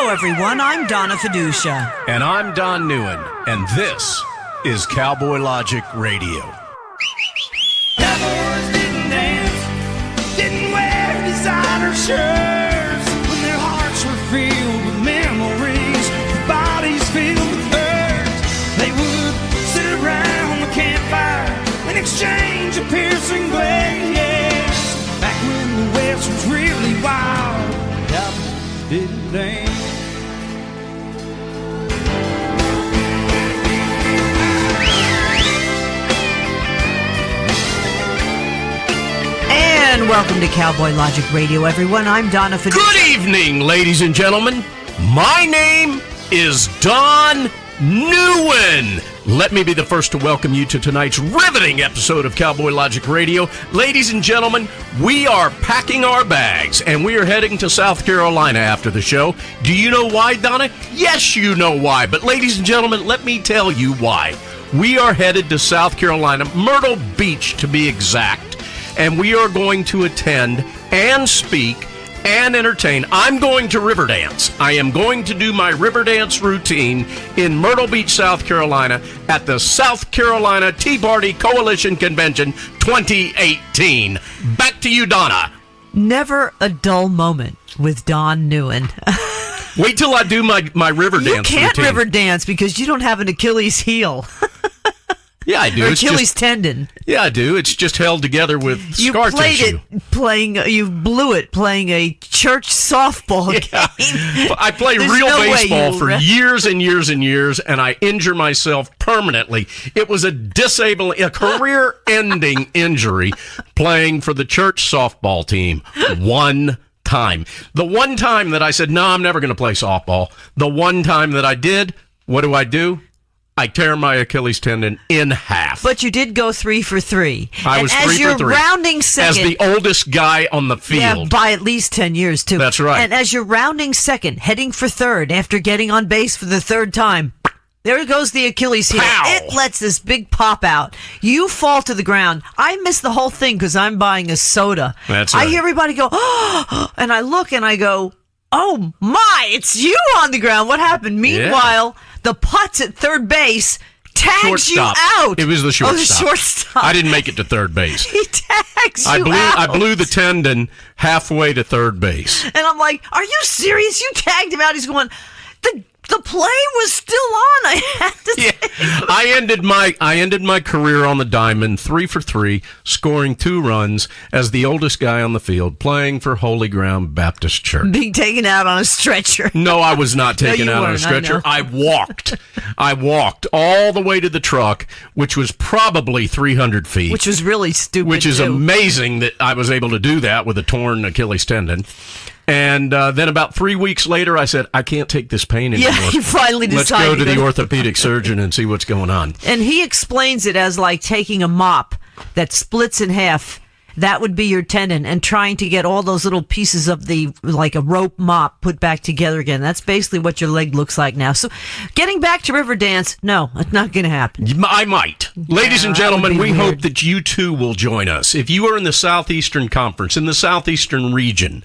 Hello, everyone. I'm Donna Fiducia. And I'm Don Neuen, and this is Cowboy Logic Radio. Cowboys didn't dance, didn't wear designer shirts. When their hearts were filled with memories, their bodies filled with hurt. They would sit around the campfire and exchange a piercing glares. Back when the West was really wild, cowboys didn't dance. And welcome to Cowboy Logic Radio, everyone. I'm Donna Fiducia. Good evening, ladies and gentlemen. My name is Don Neuen. Let me be the first to welcome you to tonight's riveting episode of Cowboy Logic Radio. Ladies and gentlemen, we are packing our bags and we are heading to South Carolina after the show. Do you know why, Donna? Yes, you know why. But ladies and gentlemen, let me tell you why. We are headed to South Carolina, Myrtle Beach to be exact. And we are going to attend and speak and entertain. I'm going to river dance. I am going to do my river dance routine in Myrtle Beach, South Carolina at the South Carolina Tea Party Coalition Convention 2018. Back to you, Donna. Never a dull moment with Don Neuen. Wait till I do my river dance You can't routine. river dance because you don't have an Achilles heel. Yeah, I do. Or It's Achilles just, tendon. yeah, I do. It's just held together with You scar played tissue. you blew it playing a church softball game. I play There's real no way baseball you for years and years and years, and I injure myself permanently. It was a career-ending injury playing for the church softball team one time. The one time that I said, no, I'm never going to play softball. The one time that I did, what do? I tear my Achilles tendon in half. But you did go 3 for 3. I was 3 for 3. As you're rounding second, as the oldest guy on the field. Yeah, by at least 10 years, too. That's right. And as you're rounding second, heading for third, after getting on base for the third time, there goes the Achilles heel. Pow! It lets this big pop out. You fall to the ground. I miss the whole thing because I'm buying a soda. That's right. I hear everybody go, oh, and I look and I go, oh my, it's you on the ground. What happened? Meanwhile, the putts at third base tags you Shortstop. out. It was the shortstop. Oh, the shortstop. I didn't make it to third base. He tags you out. I blew the tendon halfway to third base. And I'm like, are you serious? You tagged him out. He's going, the play was still on. I had to say. I ended my career on the diamond 3 for 3, scoring 2 runs as the oldest guy on the field, playing for Holy Ground Baptist Church. Being taken out on a stretcher. No, I was not taken No, you out on a weren't, stretcher. I know. I walked all the way to the truck, which was probably 300 feet. Which was really stupid, Which is too. amazing that I was able to do that with a torn Achilles tendon. And then about 3 weeks later, I said, I can't take this pain anymore. Yeah, you finally Let's decided. go to the orthopedic surgeon and see what's going on. And he explains it as like taking a mop that splits in half. That would be your tendon, and trying to get all those little pieces of like a rope mop put back together again. That's basically what your leg looks like now. So getting back to river dance, no, it's not going to happen. I might. Ladies and that would gentlemen, be we weird. hope that you too will join us. If you are in the Southeastern Conference, in the Southeastern region,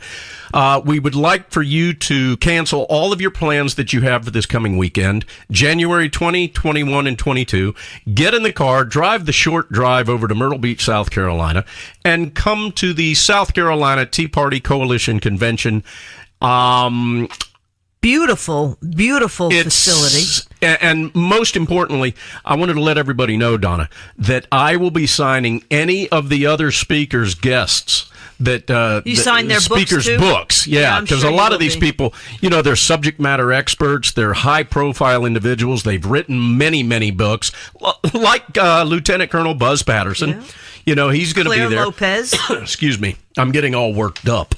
we would like for you to cancel all of your plans that you have for this coming weekend, January 20, 21, and 22. Get in the car, drive the short drive over to Myrtle Beach, South Carolina, and come to the South Carolina Tea Party Coalition Convention. Beautiful facility. And most importantly, I wanted to let everybody know, Donna, that I will be signing any of the other speakers' guests that You sign their speakers' books, too? books. Yeah, I'm because sure a you lot will of these be. people, they're subject matter experts. They're high-profile individuals. They've written many, many books, like Lieutenant Colonel Buzz Patterson. Yeah. He's going to be Claire there. Lopez. Excuse me. I'm getting all worked up.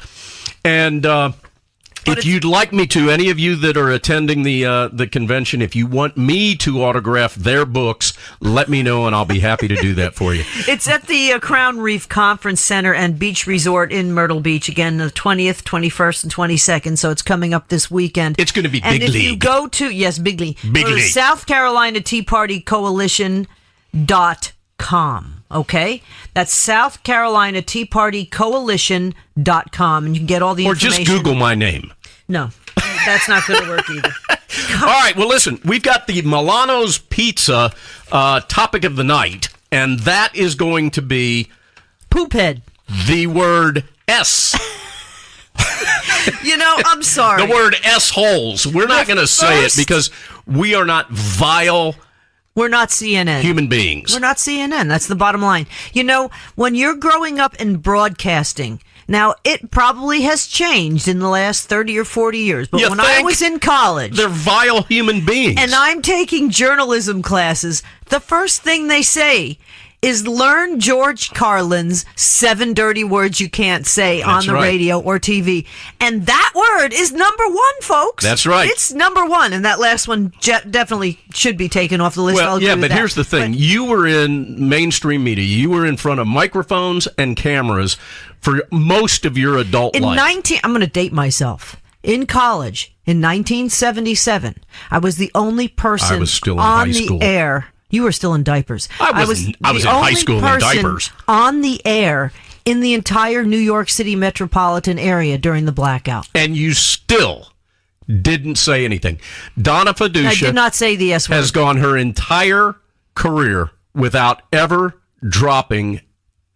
And if it's- you'd like me to, any of you that are attending the convention, if you want me to autograph their books, let me know, and I'll be happy to do that for you. It's at the Crown Reef Conference Center and Beach Resort in Myrtle Beach, again, the 20th, 21st, and 22nd, so it's coming up this weekend. It's going to be and big if league. you go to, yes, big league, Big go to league. South Carolina Tea Party Coalition.com. Okay? That's South Carolina Tea Party Coalition.com, and you can get all the Or information. just Google my name. No. That's not going to work either. All right, well, listen, we've got the Milano's Pizza topic of the night, and that is going to be... Poophead. The word S. I'm sorry. The word S-holes. We're not going to say it because we are not vile... We're not CNN. Human beings. We're not CNN. That's the bottom line. When you're growing up in broadcasting, now it probably has changed in the last 30 or 40 years, but when I was in college... They're vile human beings. And I'm taking journalism classes, the first thing they say is learn George Carlin's 7 dirty words you can't say on the radio or TV. And that word is number 1, folks. That's right. It's number 1, and that last one definitely should be taken off the list. Well, yeah, but here's the thing. You were in mainstream media. You were in front of microphones and cameras for most of your adult life. I'm going to date myself. In college, in 1977, I was the only person on the air. You were still in diapers. I was in high school in diapers. On the air in the entire New York City metropolitan area during the blackout. And you still didn't say anything. Donna Fiducia I did not say the S word. Has gone her entire career without ever dropping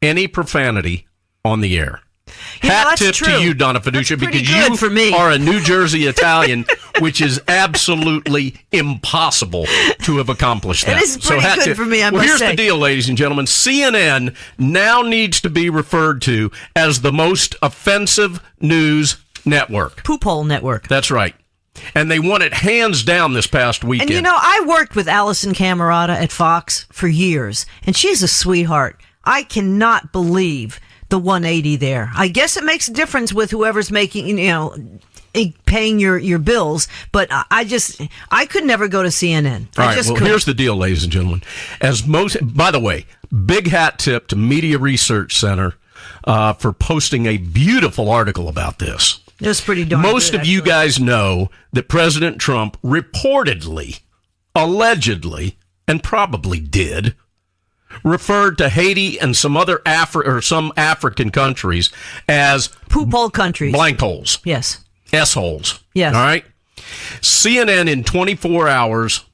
any profanity on the air. Hat tip to you, Donna Fiducia, because you are a New Jersey Italian, which is absolutely impossible to have accomplished that. It is pretty good for me, I must say. Here's the deal, ladies and gentlemen. CNN now needs to be referred to as the most offensive news network. Poop hole network. That's right. And they won it hands down this past weekend. And I worked with Allison Camerata at Fox for years, and she's a sweetheart. I cannot believe the 180 there. I guess it makes a difference with whoever's making, paying your bills, but I could never go to CNN. All right, here's the deal, ladies and gentlemen. By the way, big hat tip to Media Research Center for posting a beautiful article about this. It was pretty darn Most good, of you guys know that President Trump reportedly, allegedly, and probably did, referred to Haiti and some other some African countries as poop hole countries, blank holes. Yes. S-holes. Yes. All right. CNN in 24 hours,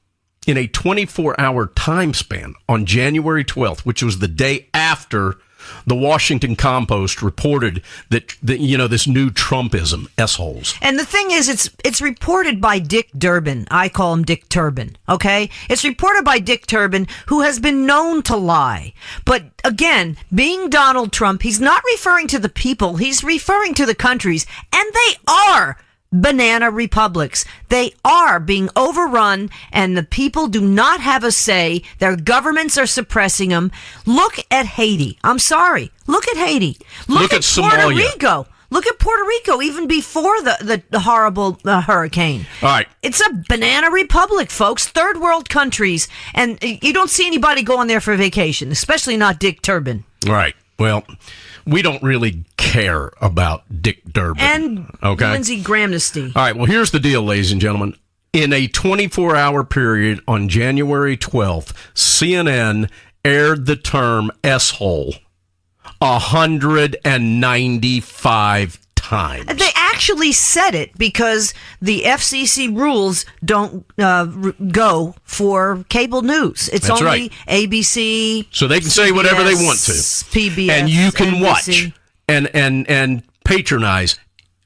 in a 24-hour time span on January 12th, which was the day after the Washington Compost reported that this new Trumpism, S-holes. And the thing is, it's reported by Dick Durbin. I call him Dick Turban, okay? It's reported by Dick Turban, who has been known to lie. But again, being Donald Trump, he's not referring to the people, he's referring to the countries, and they are banana republics. They are being overrun, and the people do not have a say. Their governments are suppressing them. Look at Haiti. I'm sorry. Look at Haiti. Look at Puerto Rico. Look at Puerto Rico, even before the horrible hurricane. All right. It's a banana republic, folks. Third world countries. And you don't see anybody going there for vacation, especially not Dick Turban. All right. Well, we don't really care about Dick Durbin. And Lindsey Grahamnesty. All right, well, here's the deal, ladies and gentlemen. In a 24-hour period on January 12th, CNN aired the term S-hole 195 times. They actually said it because the FCC rules don't go for cable news. It's That's only right. ABC. So they can say whatever they want to. PBS. And you can NBC. watch and patronize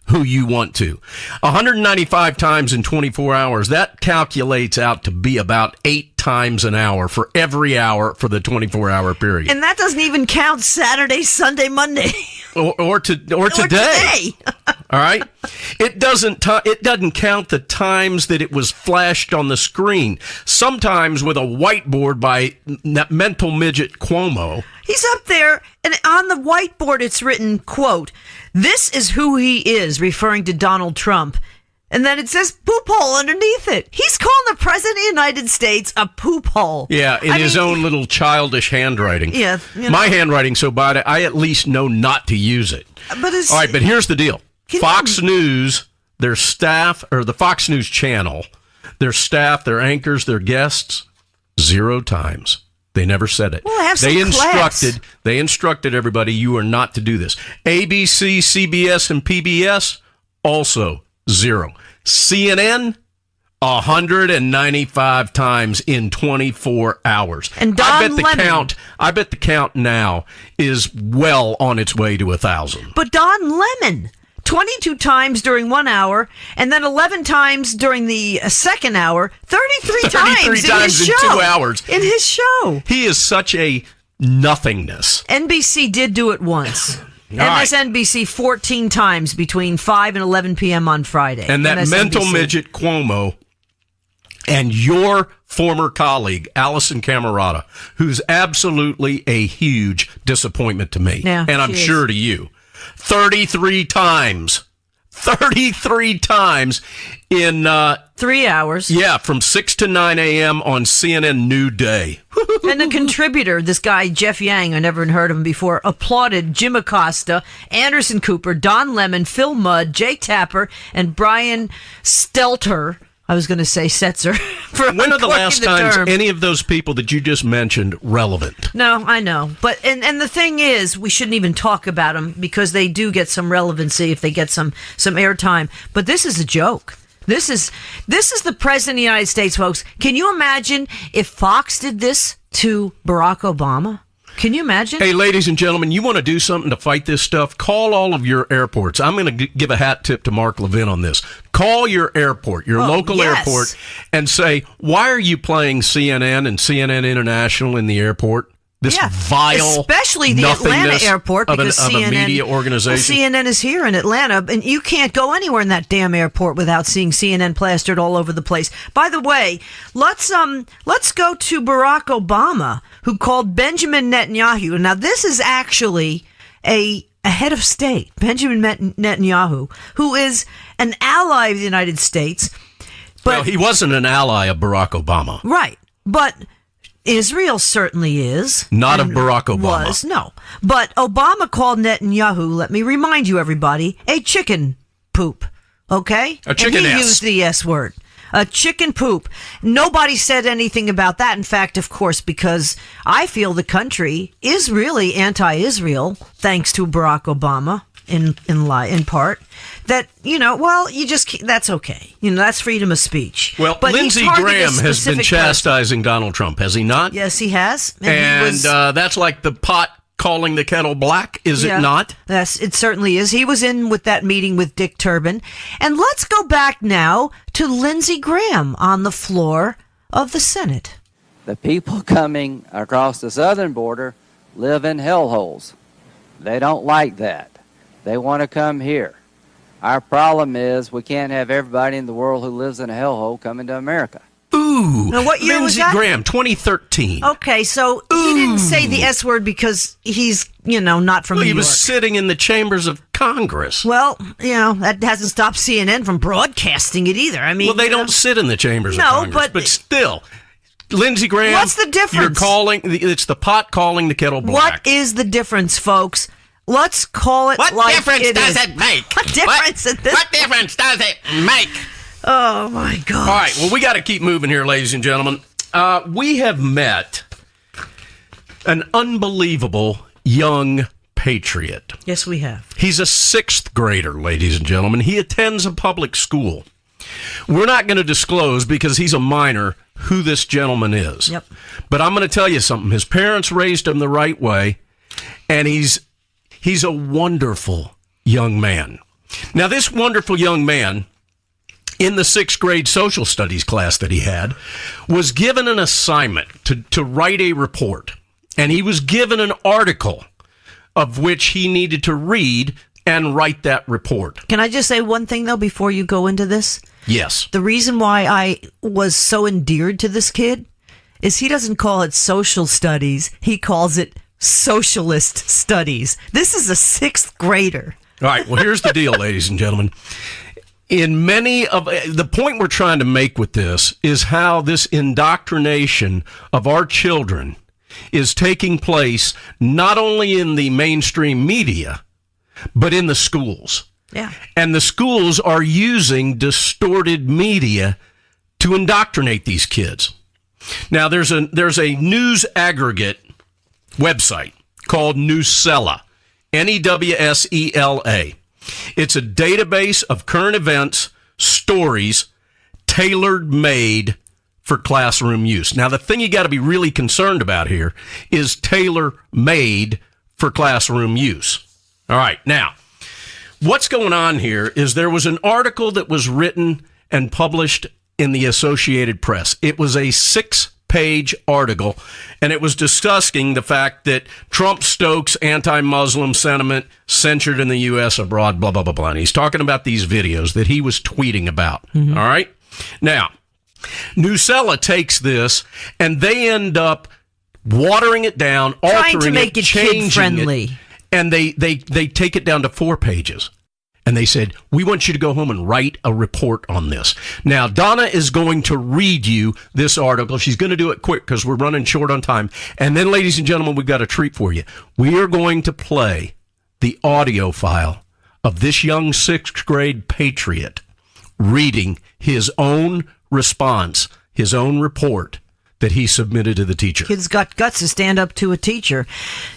who you want to. 195 times in 24 hours. That calculates out to be about 8 times an hour for every hour for the 24-hour period. And that doesn't even count Saturday, Sunday, Monday. Or today. All right? It doesn't count the times that it was flashed on the screen. Sometimes with a whiteboard by that mental midget Cuomo. He's up there, and on the whiteboard it's written, quote, "This is who he is," referring to Donald Trump. And then it says poop hole underneath it. He's calling the President of the United States a poop hole. Yeah, in his own little childish handwriting. Yeah. My handwriting's so bad, I at least know not to use it. But all right, but here's the deal. Fox News, their staff, or the Fox News channel, their staff, their anchors, their guests, 0 times. They never said it. Well, have some class. They instructed everybody, you are not to do this. ABC, CBS, and PBS, also 0. CNN, 195 times in 24 hours. And Don Lemon. I bet the count now is well on its way to 1,000. But Don Lemon, 22 times during 1 hour, and then 11 times during the second hour, 33 times in his show. 2 hours. In his show. He is such a nothingness. NBC did do it once. Right. MSNBC 14 times between 5 and 11 p.m. on Friday. And that MSNBC. mental midget Cuomo and your former colleague, Allison Camerata, who's absolutely a huge disappointment to me. Yeah, and I'm sure to you. 33 times. 33 times in 3 hours. Yeah, from 6 to 9 a.m. on CNN New Day. And the contributor, this guy, Jeff Yang, I never heard of him before, applauded Jim Acosta, Anderson Cooper, Don Lemon, Phil Mudd, Jake Tapper, and Brian Stelter. I was going to say Setzer. When are the last times any of those people that you just mentioned relevant? No, I know. But and the thing is, we shouldn't even talk about them because they do get some relevancy if they get some airtime. But this is a joke. This is the president of the United States, folks. Can you imagine if Fox did this to Barack Obama? Can you imagine? Hey, ladies and gentlemen, you want to do something to fight this stuff? Call all of your airports. I'm going to give a hat tip to Mark Levin on this. Call your airport, your local airport, and say, why are you playing CNN and CNN International in the airport? This vile, especially the Atlanta airport, because CNN, a media organization. Well, CNN is here in Atlanta, and you can't go anywhere in that damn airport without seeing CNN plastered all over the place. By the way, let's go to Barack Obama, who called Benjamin Netanyahu. Now, this is actually a head of state, Benjamin Netanyahu, who is an ally of the United States. But, well, he wasn't an ally of Barack Obama. Right, but Israel certainly is. Not of Barack Obama. No. But Obama called Netanyahu, let me remind you, everybody, a chicken poop. Okay? A chicken and he ass. used the S word. A chicken poop. Nobody said anything about that. In fact, of course, because I feel the country is really anti-Israel, thanks to Barack Obama, in part. That, that's okay. That's freedom of speech. Well, but Lindsey Graham has been chastising Donald Trump, has he not? Yes, he has. And that's like the pot calling the kettle black, is it not? Yes, it certainly is. He was in with that meeting with Dick Turpin. And let's go back now to Lindsey Graham on the floor of the Senate. The people coming across the southern border live in hellholes. They don't like that. They want to come here. Our problem is we can't have everybody in the world who lives in a hellhole coming to America. Ooh, now, what year was Lindsey that? Graham, 2013. Okay, so he didn't say the S word because he's, not from New York. He was sitting in the chambers of Congress. Well, that hasn't stopped CNN from broadcasting it either. I mean, well, they don't sit in the chambers of Congress, but still. Lindsey Graham, what's the difference? It's the pot calling the kettle black. What is the difference, folks? Let's call it what like difference it does is. it make? What difference What difference does it make? Oh, my God. All right, well, we got to keep moving here, ladies and gentlemen. We have met an unbelievable young patriot. Yes, we have. He's a 6th grader, ladies and gentlemen. He attends a public school. We're not going to disclose, because he's a minor, who this gentleman is. Yep. But I'm going to tell you something. His parents raised him the right way, and he's a wonderful young man. Now, this wonderful young man, in the 6th grade social studies class that he had, was given an assignment to write a report. And he was given an article of which he needed to read and write that report. Can I just say one thing, though, before you go into this? Yes. The reason why I was so endeared to this kid is he doesn't call it social studies. He calls it socialist studies. This is a 6th grader. All right. Well, here's the deal, ladies and gentlemen. In many of the point we're trying to make with this is how this indoctrination of our children is taking place not only in the mainstream media, but in the schools. Yeah. And the schools are using distorted media to indoctrinate these kids. Now, there's a news aggregate website called Newsela, Newsela. It's a database of current events, stories tailor-made for classroom use. Now, the thing you got to be really concerned about here is tailor-made for classroom use. All right, now, what's going on here is there was an article that was written and published in the Associated Press. It was a 6-page article, and it was discussing the fact that Trump stokes anti-Muslim sentiment censored in the U.S. abroad, blah, blah, blah, blah. And he's talking about these videos that he was tweeting about. All right? Now, NEUEN takes this, and they end up watering it down, Trying to altering make it changing kid-friendly. it, and they take it down to 4 pages. And they said, we want you to go home and write a report on this. Now, Donna is going to read you this article. She's going to do it quick because we're running short on time. And then, ladies and gentlemen, we've got a treat for you. We are going to play the audio file of this young 6th grade patriot reading his own response, his own report that he submitted to the teacher. Kids got guts to stand up to a teacher.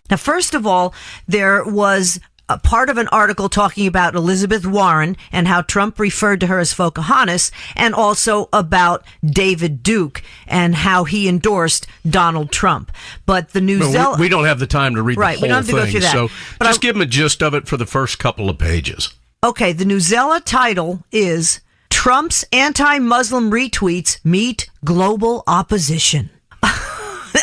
Now, first of all, there was a part of an article talking about Elizabeth Warren and how Trump referred to her as Pocahontas, and also about David Duke and how he endorsed Donald Trump. But the New Zealand... We don't have the time to read Right, the we whole don't have to go thing, through that. so But just give them a gist of it for the first couple of pages. Okay, the Newsella title is Trump's Anti-Muslim Retweets Meet Global Opposition.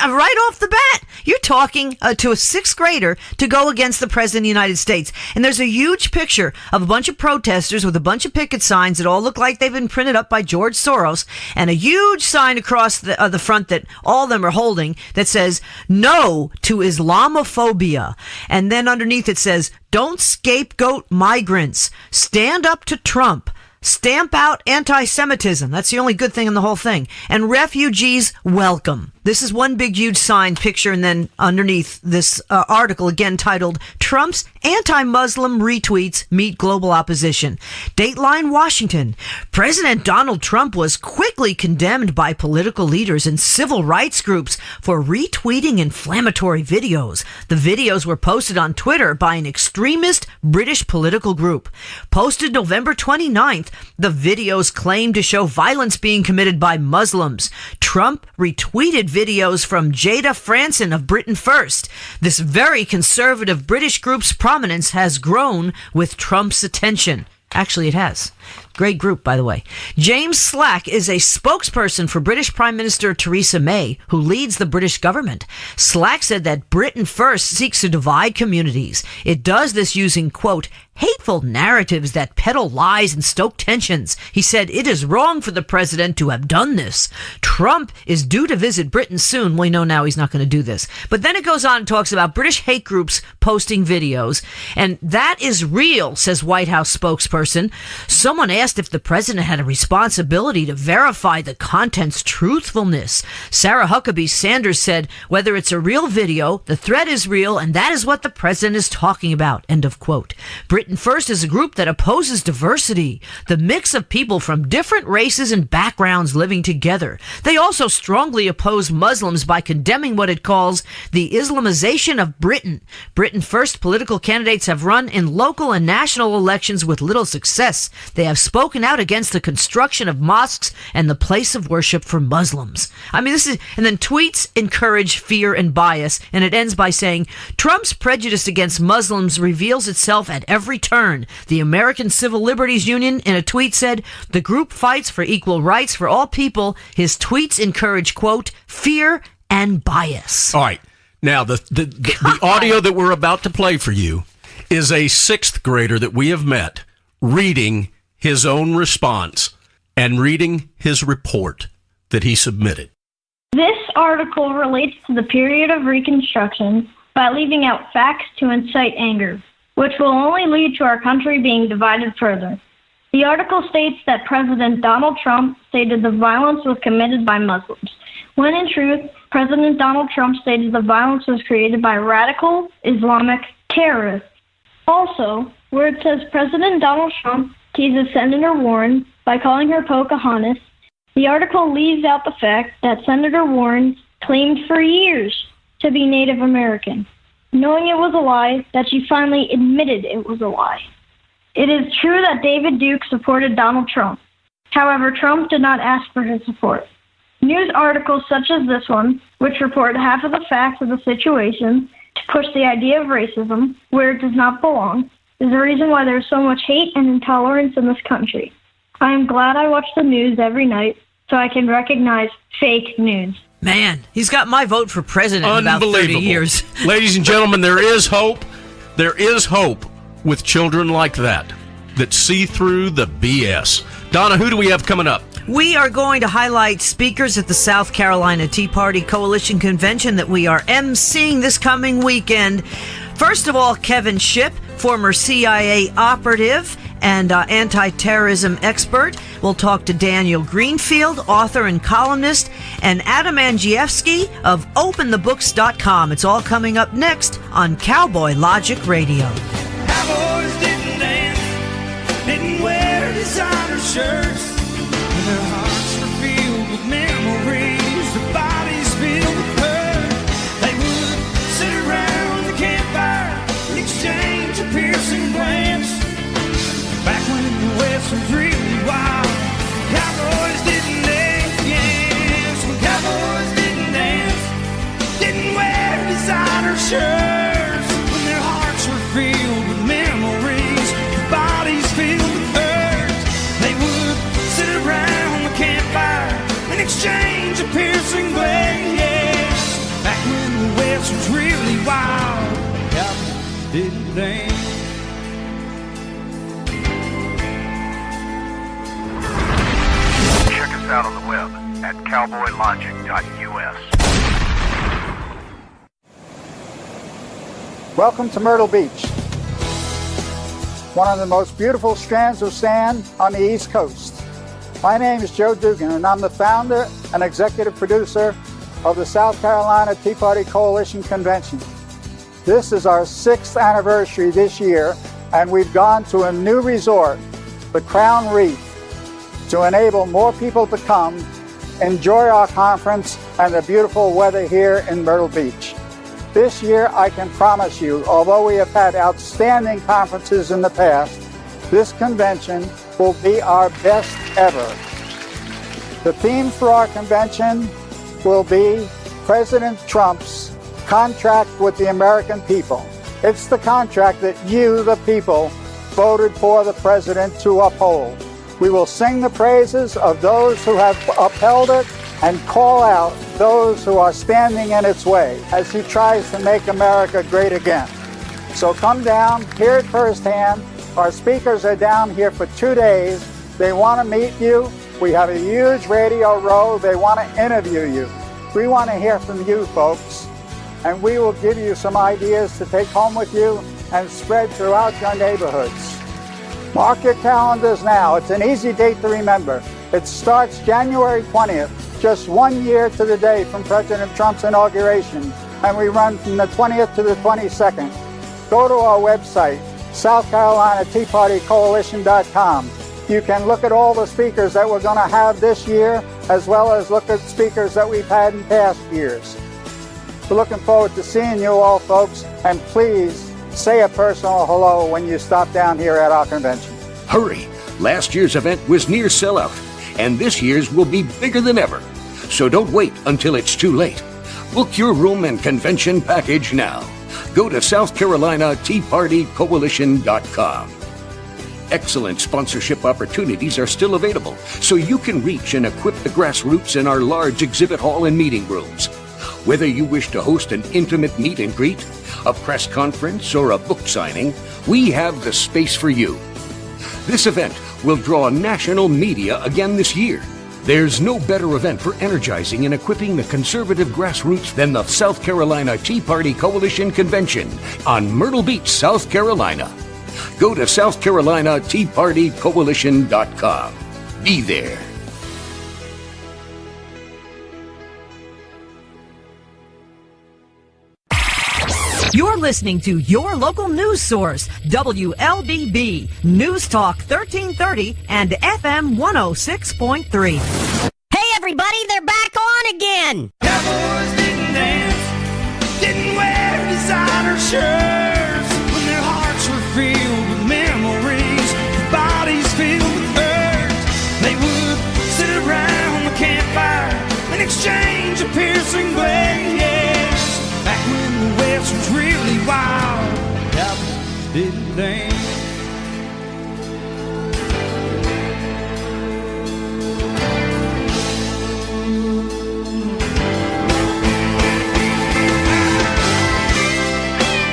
Right off the bat, you're talking to a 6th grader to go against the President of the United States. And there's a huge picture of a bunch of protesters with a bunch of picket signs that all look like they've been printed up by George Soros, and a huge sign across the front that all of them are holding that says, "No to Islamophobia." And then underneath it says, "Don't scapegoat migrants. Stand up to Trump. Stamp out anti-Semitism." That's the only good thing in the whole thing. And refugees welcome. This is one big, huge sign picture, and then underneath this article, again titled, Trump's Anti-Muslim Retweets Meet Global Opposition. Dateline, Washington. President Donald Trump was quickly condemned by political leaders and civil rights groups for retweeting inflammatory videos. The videos were posted on Twitter by an extremist British political group. Posted November 29th, the videos claimed to show violence being committed by Muslims. Trump retweeted videos from Jada Franson of Britain First. This very conservative British group's prominence has grown with Trump's attention. Actually, it has. Great group, by the way. James Slack is a spokesperson for British Prime Minister Theresa May, who leads the British government. Slack said that Britain First seeks to divide communities. It does this using, quote, hateful narratives that peddle lies and stoke tensions. He said it is wrong for the president to have done this. Trump is due to visit Britain soon. We know now he's not going to do this. But then it goes on and talks about British hate groups posting videos. And that is real, says White House spokesperson. Someone asked if the president had a responsibility to verify the content's truthfulness. Sarah Huckabee Sanders said, whether it's a real video, the threat is real, and that is what the president is talking about. End of quote. Britain First is a group that opposes diversity, the mix of people from different races and backgrounds living together. They also strongly oppose Muslims by condemning what it calls the Islamization of Britain. Britain First political candidates have run in local and national elections with little success. They have spoken out against the construction of mosques and the place of worship for Muslims. I mean, this is, and then tweets encourage fear and bias, and it ends by saying, Trump's prejudice against Muslims reveals itself at every turn. The American Civil Liberties Union, in a tweet, said, the group fights for equal rights for all people. His tweets encourage, quote, fear and bias. All right. Now, the audio that we're about to play for you is a 6th grader that we have met reading his own response and reading his report that he submitted. This article relates to the period of Reconstruction by leaving out facts to incite anger, which will only lead to our country being divided further. The article states that President Donald Trump stated the violence was committed by Muslims, when in truth, President Donald Trump stated the violence was created by radical Islamic terrorists. Also, where it says President Donald Trump teases Senator Warren by calling her Pocahontas, the article leaves out the fact that Senator Warren claimed for years to be Native American, knowing it was a lie that she finally admitted it was a lie. It is true that David Duke supported Donald Trump, However, Trump did not ask for his support. News articles such as this one, which report half of the facts of the situation to push the idea of racism where it does not belong, is the reason why there is so much hate and intolerance in this country. I am glad I watch the news every night so I can recognize fake news. Man, he's got my vote for president in about 30 years. Ladies and gentlemen, there is hope. There is hope with children like that see through the BS. Donna, who do we have coming up? We are going to highlight speakers at the South Carolina Tea Party Coalition Convention that we are emceeing this coming weekend. First of all, Kevin SHIPP, former CIA operative and anti-terrorism expert. We'll talk to Daniel Greenfield, author and columnist, and Adam ANDRZEJEWSKI of OpenTheBooks.com. It's all coming up next on Cowboy Logic Radio. Cowboys didn't dance, didn't wear designer shirts. Their hearts were filled with memories, their bodies filled with hurt. They would sit around the campfire and exchange a piercing glance. Back when the West was really wild, cowboys didn't dance, yes. When cowboys didn't dance, didn't wear designer shirts. When their hearts were filled with memories, their bodies filled with hurt. They would sit around the campfire and exchange a piercing glance. Back when the West was really wild, cowboys didn't dance. Check us out on the web at cowboylogic.us. Welcome to Myrtle Beach, one of the most beautiful strands of sand on the East Coast. My name is Joe Dugan, and I'm the founder and executive producer of the South Carolina Tea Party Coalition Convention. This is our 6th anniversary this year, and we've gone to a new resort, the Crown Reef, to enable more people to come, enjoy our conference and the beautiful weather here in Myrtle Beach. This year, I can promise you, although we have had outstanding conferences in the past, this convention will be our best ever. The theme for our convention will be President Trump's contract with the American people. It's the contract that you, the people, voted for the president to uphold. We will sing the praises of those who have upheld it and call out those who are standing in its way as he tries to make America great again. So come down, hear it firsthand. Our speakers are down here for 2 days. They want to meet you. We have a huge radio row. They want to interview you. We want to hear from you, folks, and we will give you some ideas to take home with you and spread throughout your neighborhoods. Mark your calendars now. It's an easy date to remember. It starts January 20th, just 1 year to the day from President Trump's inauguration, and we run from the 20th to the 22nd. Go to our website, SouthCarolinaTeaPartyCoalition.com. You can look at all the speakers that we're going to have this year, as well as look at speakers that we've had in past years. We're looking forward to seeing you all, folks, and please say a personal hello when you stop down here at our convention. Hurry! Last year's event was near sellout, and this year's will be bigger than ever. So don't wait until it's too late. Book your room and convention package now. Go to SouthCarolinaTeaPartyCoalition.com. Excellent sponsorship opportunities are still available, so you can reach and equip the grassroots in our large exhibit hall and meeting rooms. Whether you wish to host an intimate meet and greet, a press conference, or a book signing, we have the space for you. This event will draw national media again this year. There's no better event for energizing and equipping the conservative grassroots than the South Carolina Tea Party Coalition Convention on Myrtle Beach, South Carolina. Go to SouthCarolinaTeaPartyCoalition.com. Be there. You're listening to your local news source, WLBB, News Talk 1330 and FM 106.3. Hey everybody, they're back on again! Cowboys didn't dance, didn't wear designer shirts. When their hearts were filled with memories, their bodies filled with hurt. They would didn't dance.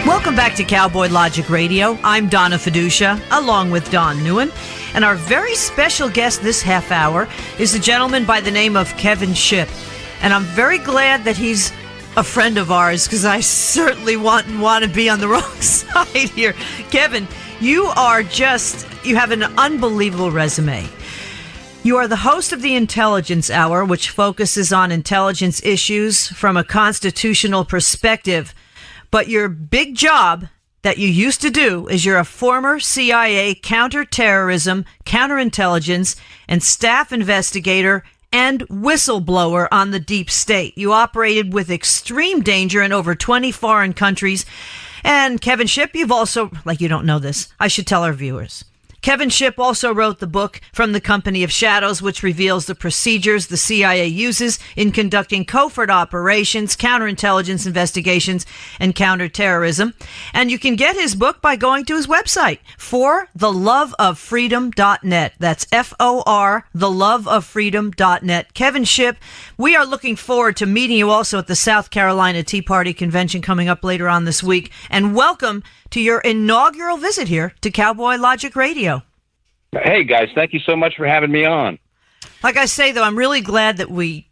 Welcome back to Cowboy Logic Radio. I'm Donna Fiducia, along with Don Neuen. And our very special guest this half hour is a gentleman by the name of Kevin Shipp. And I'm very glad that he's a friend of ours, because I certainly want to be on the wrong side here. Kevin, you have an unbelievable resume. You are the host of the Intelligence Hour, which focuses on intelligence issues from a constitutional perspective. But your big job that you used to do is you're a former CIA counterterrorism, counterintelligence, and staff investigator and whistleblower on the deep state. You operated with extreme danger in over 20 foreign countries. And Kevin Shipp, you've also, like you don't know this, I should tell our viewers. Kevin Shipp also wrote the book From the Company of Shadows, which reveals the procedures the CIA uses in conducting covert operations, counterintelligence investigations, and counterterrorism. And you can get his book by going to his website, fortheloveoffreedom.net. That's FOR, theloveoffreedom.net. Kevin Shipp, we are looking forward to meeting you also at the South Carolina Tea Party Convention coming up later on this week. And welcome to your inaugural visit here to Cowboy Logic Radio. Hey, guys, thank you so much for having me on. Like I say, though, I'm really glad that we,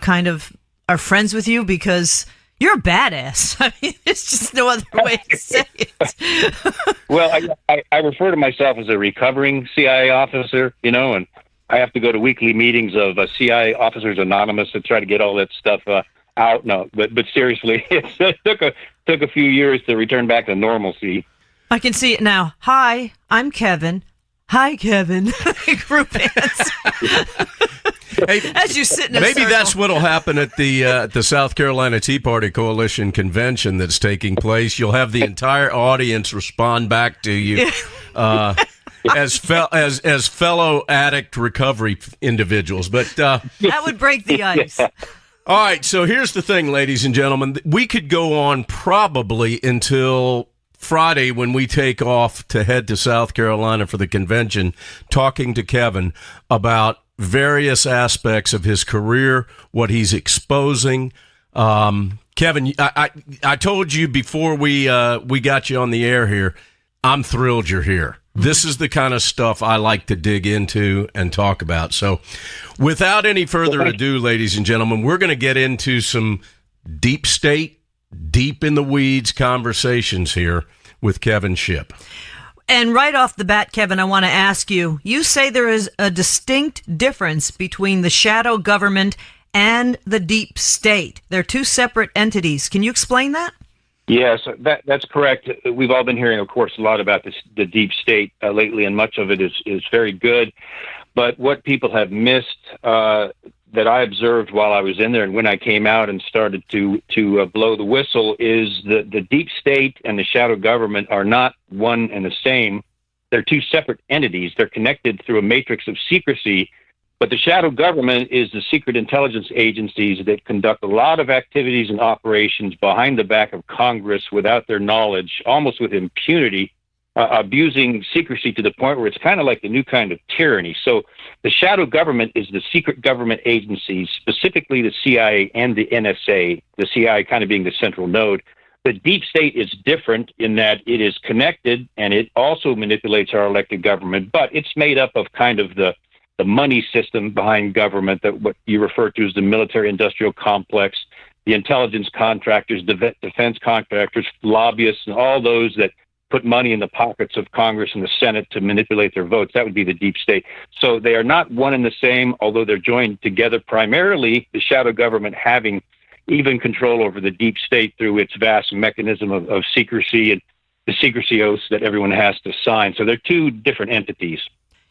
kind of are friends with you, because you're a badass. I mean, there's just no other way to say it. Well, I refer to myself as a recovering CIA officer, and I have to go to weekly meetings of CIA Officers Anonymous to try to get all that stuff out. No, but seriously, it took a few years to return back to normalcy. I can see it now. Hi, I'm Kevin. Hi, Kevin. Group hands. Hey, as you sit in a maybe circle. that's what'll happen at the South Carolina Tea Party Coalition convention that's taking place. You'll have the entire audience respond back to you as fellow addict recovery individuals. But that would break the ice. All right, so here's the thing, ladies and gentlemen. We could go on probably until Friday when we take off to head to South Carolina for the convention, talking to Kevin about various aspects of his career, what he's exposing. Kevin, I told you before we got you on the air here, I'm thrilled you're here. This is the kind of stuff I like to dig into and talk about. So without any further ado, ladies and gentlemen, we're going to get into some deep state, deep in the weeds conversations here with Kevin Shipp. And right off the bat, Kevin, I want to ask you, you say there is a distinct difference between the shadow government and the deep state. They're two separate entities. Can you explain that? Yes, that's correct. We've all been hearing, of course, a lot about the deep state lately, and much of it is very good. But what people have missed that I observed while I was in there and when I came out and started to blow the whistle is the deep state and the shadow government are not one and the same. They're two separate entities. They're connected through a matrix of secrecy. But the shadow government is the secret intelligence agencies that conduct a lot of activities and operations behind the back of Congress without their knowledge, almost with impunity, abusing secrecy to the point where it's kind of like a new kind of tyranny. So the shadow government is the secret government agencies, specifically the CIA and the NSA, the CIA kind of being the central node. The deep state is different in that it is connected and it also manipulates our elected government, but it's made up of kind of the money system behind government, that what you refer to as the military-industrial complex, the intelligence contractors, defense contractors, lobbyists, and all those that put money in the pockets of Congress and the Senate to manipulate their votes. That would be the deep state. So they are not one and the same, although they're joined together, primarily the shadow government having even control over the deep state through its vast mechanism of secrecy and the secrecy oaths that everyone has to sign. So they're two different entities.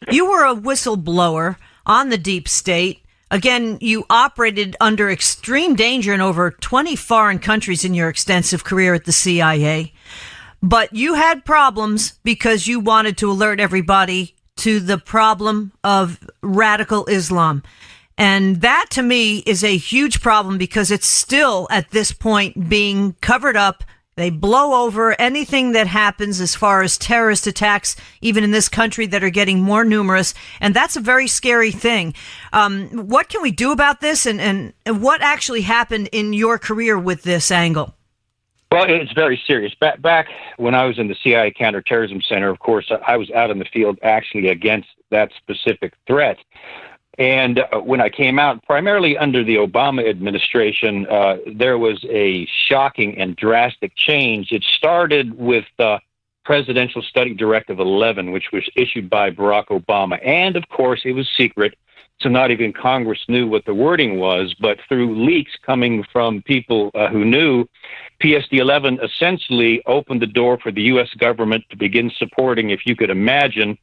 You were a whistleblower on the deep state. Again, you operated under extreme danger in over 20 foreign countries in your extensive career at the CIA. But you had problems because you wanted to alert everybody to the problem of radical Islam. And that, to me, is a huge problem because it's still, at this point, being covered up They blow over anything that happens as far as terrorist attacks, even in this country, that are getting more numerous. And that's a very scary thing. What can we do about this? And what actually happened in your career with this angle? Well, it's very serious. Back when I was in the CIA Counterterrorism Center, of course, I was out in the field actually against that specific threat. And when I came out, primarily under the Obama administration, there was a shocking and drastic change. It started with Presidential Study Directive 11, which was issued by Barack Obama. And, of course, it was secret, so not even Congress knew what the wording was. But through leaks coming from people who knew, PSD 11 essentially opened the door for the U.S. government to begin supporting, if you could imagine,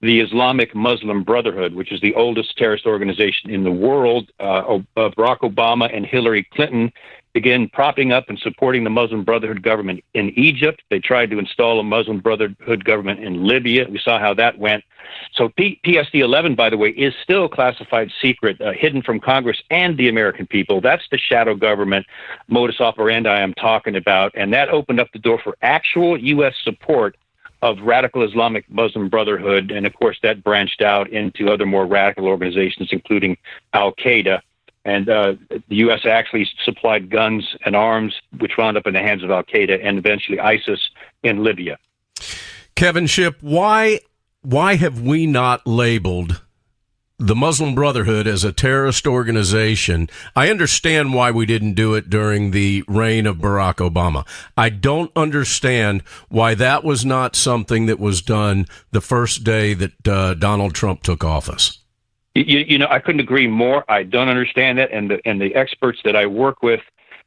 the Islamic Muslim Brotherhood, which is the oldest terrorist organization in the world. Barack Obama and Hillary Clinton began propping up and supporting the Muslim Brotherhood government in Egypt. They tried to install a Muslim Brotherhood government in Libya. We saw how that went. So PSD 11, by the way, is still classified secret, hidden from Congress and the American people. That's the shadow government modus operandi I'm talking about. And that opened up the door for actual U.S. support of radical Islamic Muslim Brotherhood. And of course, that branched out into other more radical organizations, including Al-Qaeda. And the U.S. actually supplied guns and arms, which wound up in the hands of Al-Qaeda and eventually ISIS in Libya. Kevin Shipp, why have we not labeled the Muslim Brotherhood as a terrorist organization? I understand why we didn't do it during the reign of Barack Obama. I don't understand why that was not something that was done the first day that Donald Trump took office. You know, I couldn't agree more. I don't understand that, and the experts that I work with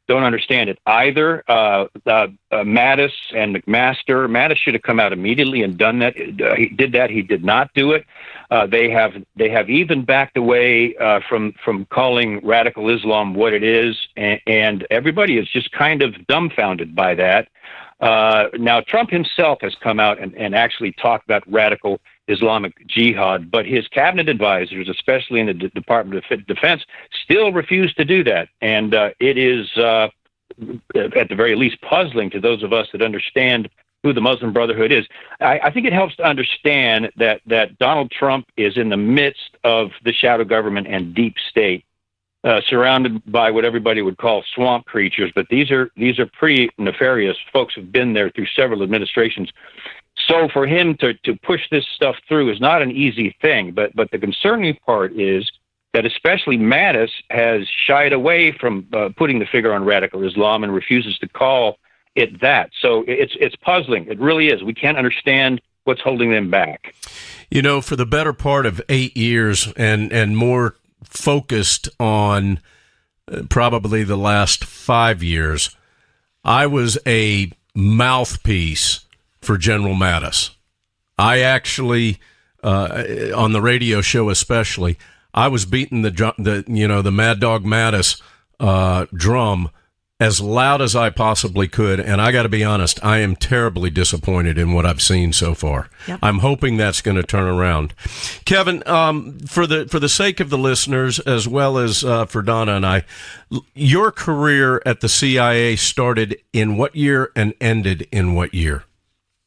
don't understand it either. Mattis and McMaster. Mattis should have come out immediately and done that. He did that. He did not do it. They have even backed away from calling radical Islam what it is, and everybody is just kind of dumbfounded by that. Now, Trump himself has come out and actually talked about radical Islamic Jihad, but his cabinet advisors, especially in the Department of Defense, still refuse to do that. And it is, at the very least, puzzling to those of us that understand who the Muslim Brotherhood is. I think it helps to understand that Donald Trump is in the midst of the shadow government and deep state, surrounded by what everybody would call swamp creatures. But these are pretty nefarious folks who've been there through several administrations. So for him to push this stuff through is not an easy thing. But the concerning part is that especially Mattis has shied away from putting the finger on radical Islam and refuses to call it that. So it's puzzling. It really is. We can't understand what's holding them back. You know, for the better part of 8 years and more focused on probably the last 5 years, I was a mouthpiece for General Mattis. I actually, on the radio show especially, I was beating the Mad Dog Mattis drum as loud as I possibly could, and I got to be honest, I am terribly disappointed in what I've seen so far. Yep. I'm hoping that's going to turn around. Kevin, for the sake of the listeners, as well as for Donna and I, your career at the CIA started in what year and ended in what year?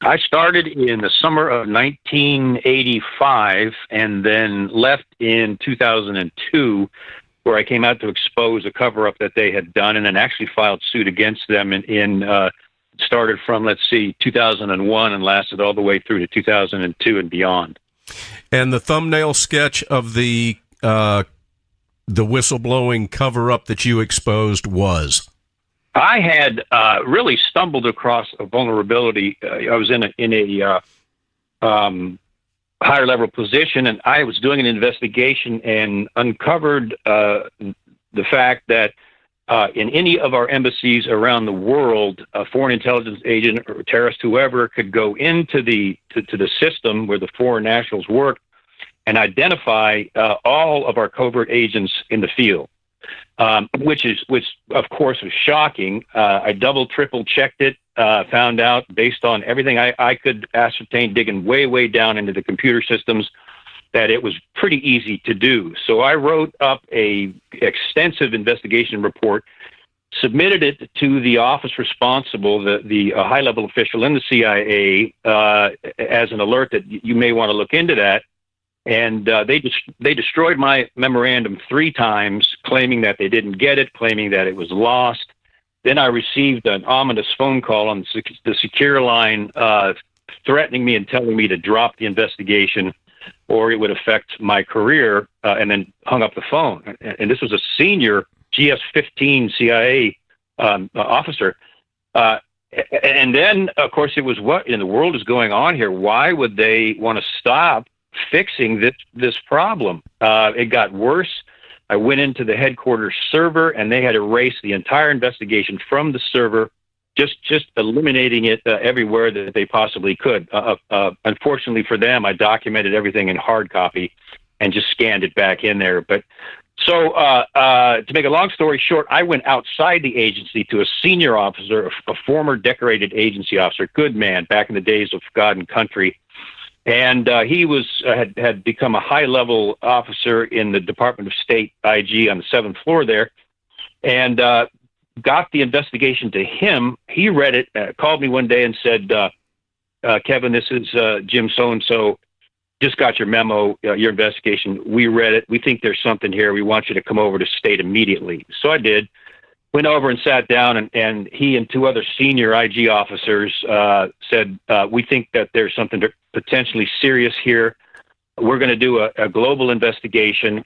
I started in the summer of 1985 and then left in 2002, where I came out to expose a cover-up that they had done, and then actually filed suit against them started from, 2001 and lasted all the way through to 2002 and beyond. And the thumbnail sketch of the whistleblowing cover-up that you exposed was? I had really stumbled across a vulnerability. I was in a higher level position, and I was doing an investigation and uncovered the fact that in any of our embassies around the world, a foreign intelligence agent or terrorist, whoever, could go into the system where the foreign nationals work and identify all of our covert agents in the field. Which of course was shocking. I double, triple checked it, found out based on everything I could ascertain, digging way down into the computer systems, that it was pretty easy to do. So I wrote up a extensive investigation report submitted it to the office responsible, the high-level official in the CIA, as an alert that you may want to look into that. And they destroyed my memorandum 3 times, claiming that they didn't get it, claiming that it was lost. Then I received an ominous phone call on the secure line, threatening me and telling me to drop the investigation or it would affect my career, and then hung up the phone. And this was a senior GS-15 CIA officer. And then, of course, it was, what in the world is going on here? Why would they want to stop fixing this problem? It got worse. I went into the headquarters server, and they had erased the entire investigation from the server, just eliminating it everywhere that they possibly could. Unfortunately for them, I documented everything in hard copy and just scanned it back in there. But so to make a long story short, I went outside the agency to a senior officer, a former decorated agency officer, good man, back in the days of God and Country. And he had become a high-level officer in the Department of State IG on the 7th floor there, and got the investigation to him. He read it, called me one day and said, Kevin, this is Jim so-and-so, just got your memo, your investigation. We read it. We think there's something here. We want you to come over to state immediately. So I did. Went over and sat down, and he and 2 other senior IG officers said, we think that there's something potentially serious here. We're going to do a global investigation.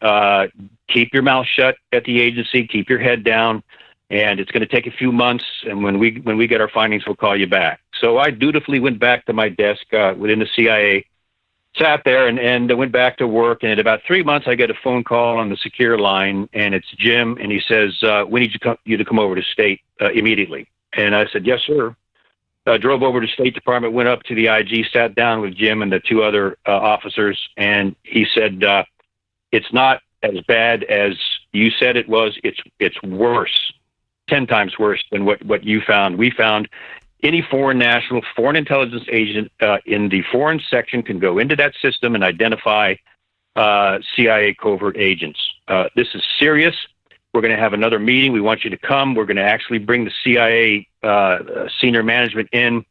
Keep your mouth shut at the agency. Keep your head down. And it's going to take a few months. And when we get our findings, we'll call you back. So I dutifully went back to my desk within the CIA, sat there and went back to work. And in about 3 months, I get a phone call on the secure line, and it's Jim. And he says, we need you to come over to state immediately. And I said, yes, sir. Drove over to State Department, went up to the IG, sat down with Jim and the 2 other officers. And he said, it's not as bad as you said it was. It's worse, 10 times worse than what you found. We found any foreign national, foreign intelligence agent in the foreign section can go into that system and identify CIA covert agents. This is serious. We're going to have another meeting. We want you to come. We're going to actually bring the CIA senior management in,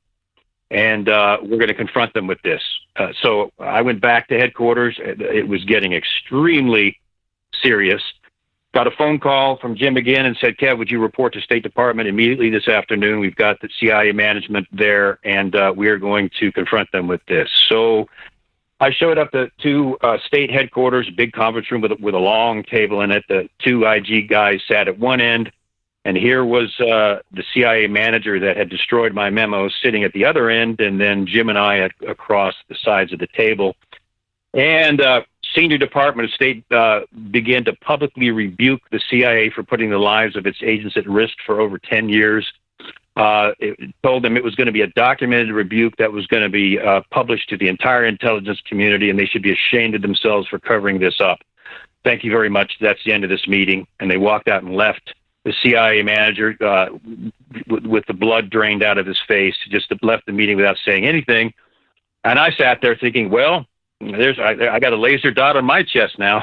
and we're going to confront them with this. So I went back to headquarters. It was getting extremely serious. Got a phone call from Jim again and said, Kev, would you report to State Department immediately this afternoon? We've got the CIA management there, and we are going to confront them with this. So I showed up to state headquarters, a big conference room with a long table in it. The 2 IG guys sat at one end, and here was the CIA manager that had destroyed my memo sitting at the other end, and then Jim and I across the sides of the table. And Senior Department of State began to publicly rebuke the CIA for putting the lives of its agents at risk for over 10 years. It told them it was going to be a documented rebuke that was going to be published to the entire intelligence community, and they should be ashamed of themselves for covering this up. Thank you very much. That's the end of this meeting. And they walked out and left. The CIA manager, with the blood drained out of his face, just left the meeting without saying anything. And I sat there thinking, well, I got a laser dot on my chest now.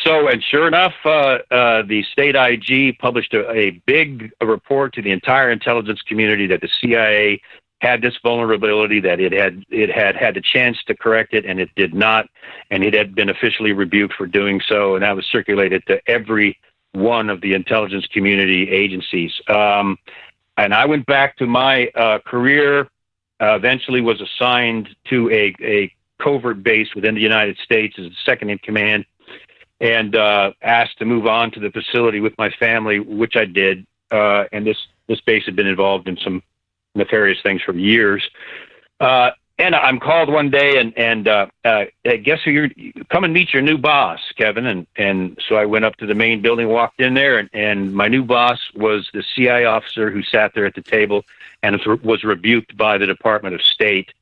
So, and sure enough, the state IG published a big report to the entire intelligence community that the CIA had this vulnerability, that it had the chance to correct it, and it did not, and it had been officially rebuked for doing so, and that was circulated to every one of the intelligence community agencies. And I went back to my career, eventually was assigned to a covert base within the United States as the second in command, and asked to move on to the facility with my family, which I did. And this base had been involved in some nefarious things for years. And I'm called one day and guess who come and meet your new boss, Kevin. And so I went up to the main building, walked in there, and my new boss was the CIA officer who sat there at the table and was rebuked by the Department of State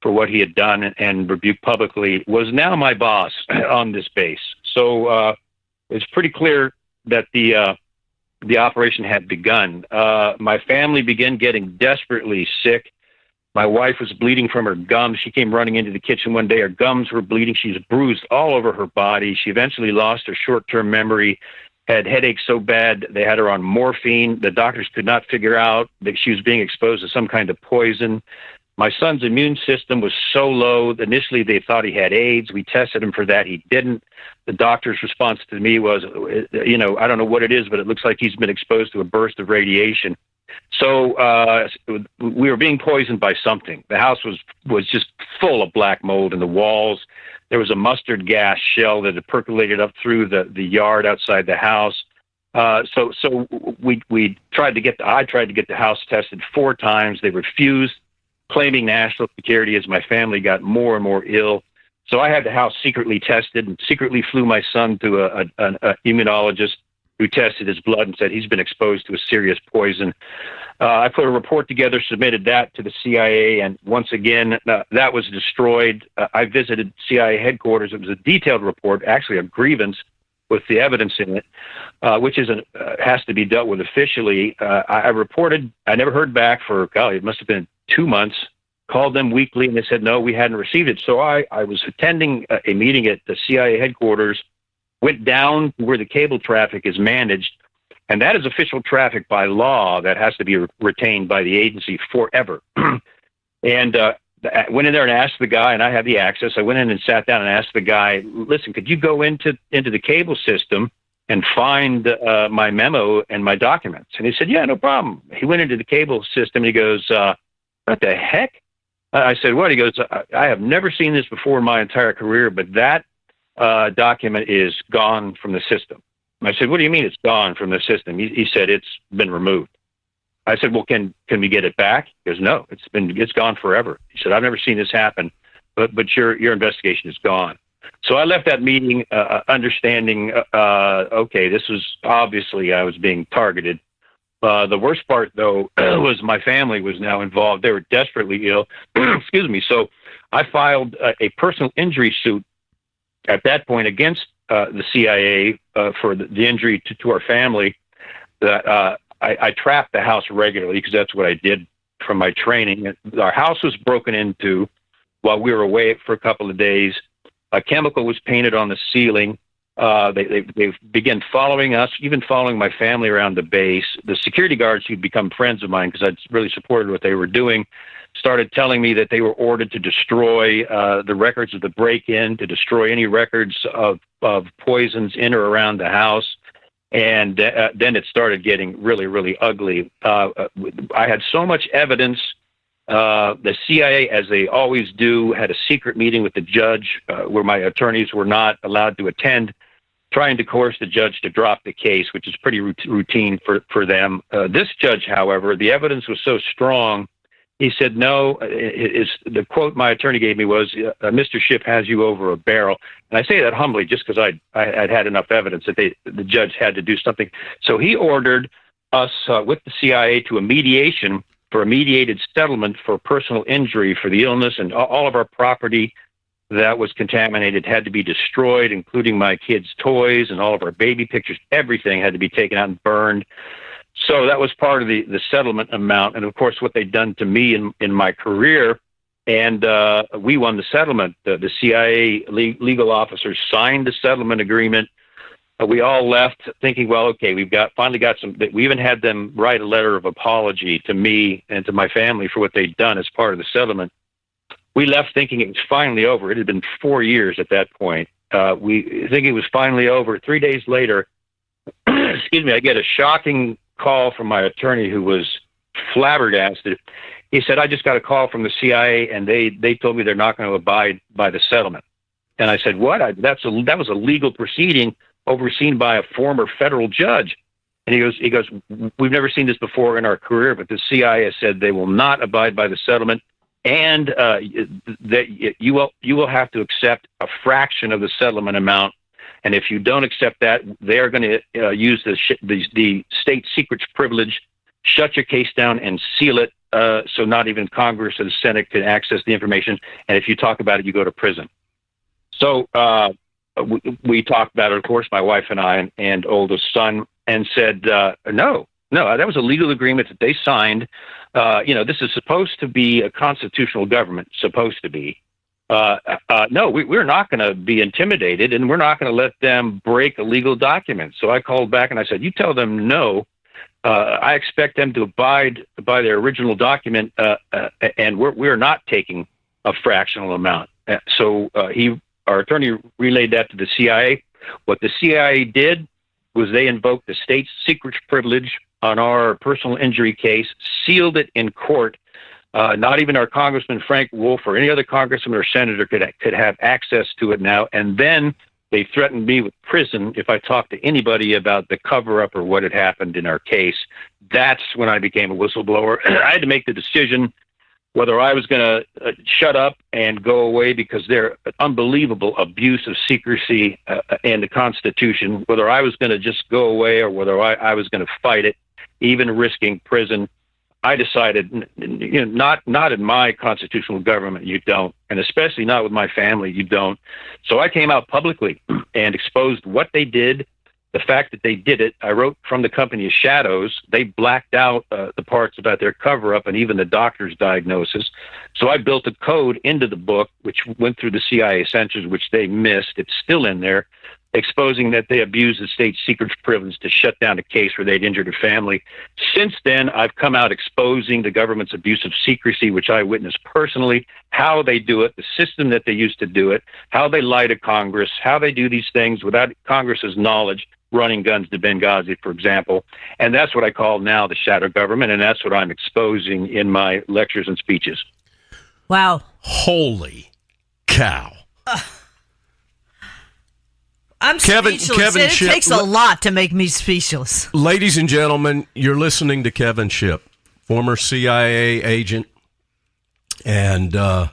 for what he had done and rebuked publicly, was now my boss on this base. So it's pretty clear that the operation had begun. My family began getting desperately sick. My wife was bleeding from her gums. She came running into the kitchen one day. Her gums were bleeding. She's bruised all over her body. She eventually lost her short-term memory had headaches so bad they had her on morphine. The doctors could not figure out that she was being exposed to some kind of poison. My son's immune system was so low. Initially, they thought he had AIDS. We tested him for that. He didn't. The doctor's response to me was, I don't know what it is, but it looks like he's been exposed to a burst of radiation. So we were being poisoned by something. The house was just full of black mold in the walls. There was a mustard gas shell that had percolated up through the yard outside the house. So I tried to get the house tested 4 times. They refused, claiming national security as my family got more and more ill. So I had the house secretly tested and secretly flew my son to an immunologist who tested his blood and said he's been exposed to a serious poison. I put a report together, submitted that to the CIA, and once again, that was destroyed. I visited CIA headquarters. It was a detailed report, actually a grievance with the evidence in it, which has to be dealt with officially. I reported. I never heard back for, golly, it must have been 2 months. Called them weekly, and they said, no, we hadn't received it. So I was attending a meeting at the CIA headquarters, went down where the cable traffic is managed, and that is official traffic by law that has to be retained by the agency forever. And I went in there and asked the guy, and I had the access. I went in and sat down and asked the guy, listen, could you go into the cable system and find my memo and my documents? And he said, yeah, no problem. He went into the cable system, and he goes, what the heck? I said, what? He goes, I have never seen this before in my entire career, but that document is gone from the system. I said, what do you mean it's gone from the system? He said, it's been removed. I said, well, can we get it back? He goes, no, it's gone forever. He said, I've never seen this happen, but your investigation is gone. So I left that meeting understanding, okay, this was obviously I was being targeted. The worst part, though, was my family was now involved. They were desperately ill. Excuse me. So I filed a personal injury suit at that point against the CIA for the injury to our family. That I trapped the house regularly because that's what I did from my training. Our house was broken into while we were away for a couple of days. A chemical was painted on the ceiling. They began following us, even following my family around the base. The security guards who'd become friends of mine because I'd really supported what they were doing started telling me that they were ordered to destroy the records of the break-in, to destroy any records of poisons in or around the house. And then it started getting really, really ugly. I had so much evidence. The CIA, as they always do, had a secret meeting with the judge where my attorneys were not allowed to attend, trying to coerce the judge to drop the case, which is pretty routine for them. This judge, however, the evidence was so strong, he said, no, the quote my attorney gave me was, Mr. Shipp has you over a barrel. And I say that humbly just because I'd had enough evidence that the judge had to do something. So he ordered us with the CIA to a mediation for a mediated settlement for personal injury for the illness, and all of our property that was contaminated had to be destroyed, including my kids' toys and all of our baby pictures. Everything had to be taken out and burned. So that was part of the settlement amount. And of course, what they'd done to me in my career, and we won the settlement. The CIA legal officers signed the settlement agreement. We all left thinking, well, okay, we finally got some. We even had them write a letter of apology to me and to my family for what they'd done as part of the settlement. We left thinking it was finally over. It had been 4 years at that point. We think it was finally over. 3 days later, excuse me, I get a shocking call from my attorney who was flabbergasted. He said, I just got a call from the CIA, and they told me they're not going to abide by the settlement. And I said, what? That was a legal proceeding overseen by a former federal judge. And he goes, we've never seen this before in our career, but the CIA has said they will not abide by the settlement, and that you will have to accept a fraction of the settlement amount. And if you don't accept that, they are going to use the state secrets privilege, shut your case down, and seal it so not even Congress or the Senate can access the information. And if you talk about it, you go to prison. So we talked about it, of course, my wife and I and oldest son, and said, no, that was a legal agreement that they signed. This is supposed to be a constitutional government, supposed to be. no, we're not going to be intimidated, and we're not going to let them break a legal document. So I called back and I said, you tell them no. I expect them to abide by their original document, and we're not taking a fractional amount. So our attorney relayed that to the CIA. What the CIA did was they invoked the state's secret privilege on our personal injury case, sealed it in court. Not even our Congressman Frank Wolf or any other congressman or senator could have access to it now. And then they threatened me with prison if I talked to anybody about the cover-up or what had happened in our case. That's when I became a whistleblower. I had to make the decision whether I was going to shut up and go away because they're an unbelievable abuse of secrecy and the Constitution, whether I was going to just go away or whether I was going to fight it, even risking prison. I decided, not in my constitutional government, you don't, and especially not with my family, you don't. So I came out publicly and exposed what they did, the fact that they did it. I wrote from the company as shadows. They blacked out the parts about their cover-up and even the doctor's diagnosis. So I built a code into the book, which went through the CIA censors, which they missed. It's still in there, exposing that they abused the state's secret privilege to shut down a case where they'd injured a family. Since then, I've come out exposing the government's abuse of secrecy, which I witnessed personally, how they do it, the system that they use to do it, how they lie to Congress, how they do these things without Congress's knowledge, running guns to Benghazi, for example. And that's what I call now the shadow government, and that's what I'm exposing in my lectures and speeches. Wow. Holy cow. I'm speechless. It Shipp, takes a lot to make me speechless. Ladies and gentlemen, you're listening to Kevin Shipp, former CIA agent. And I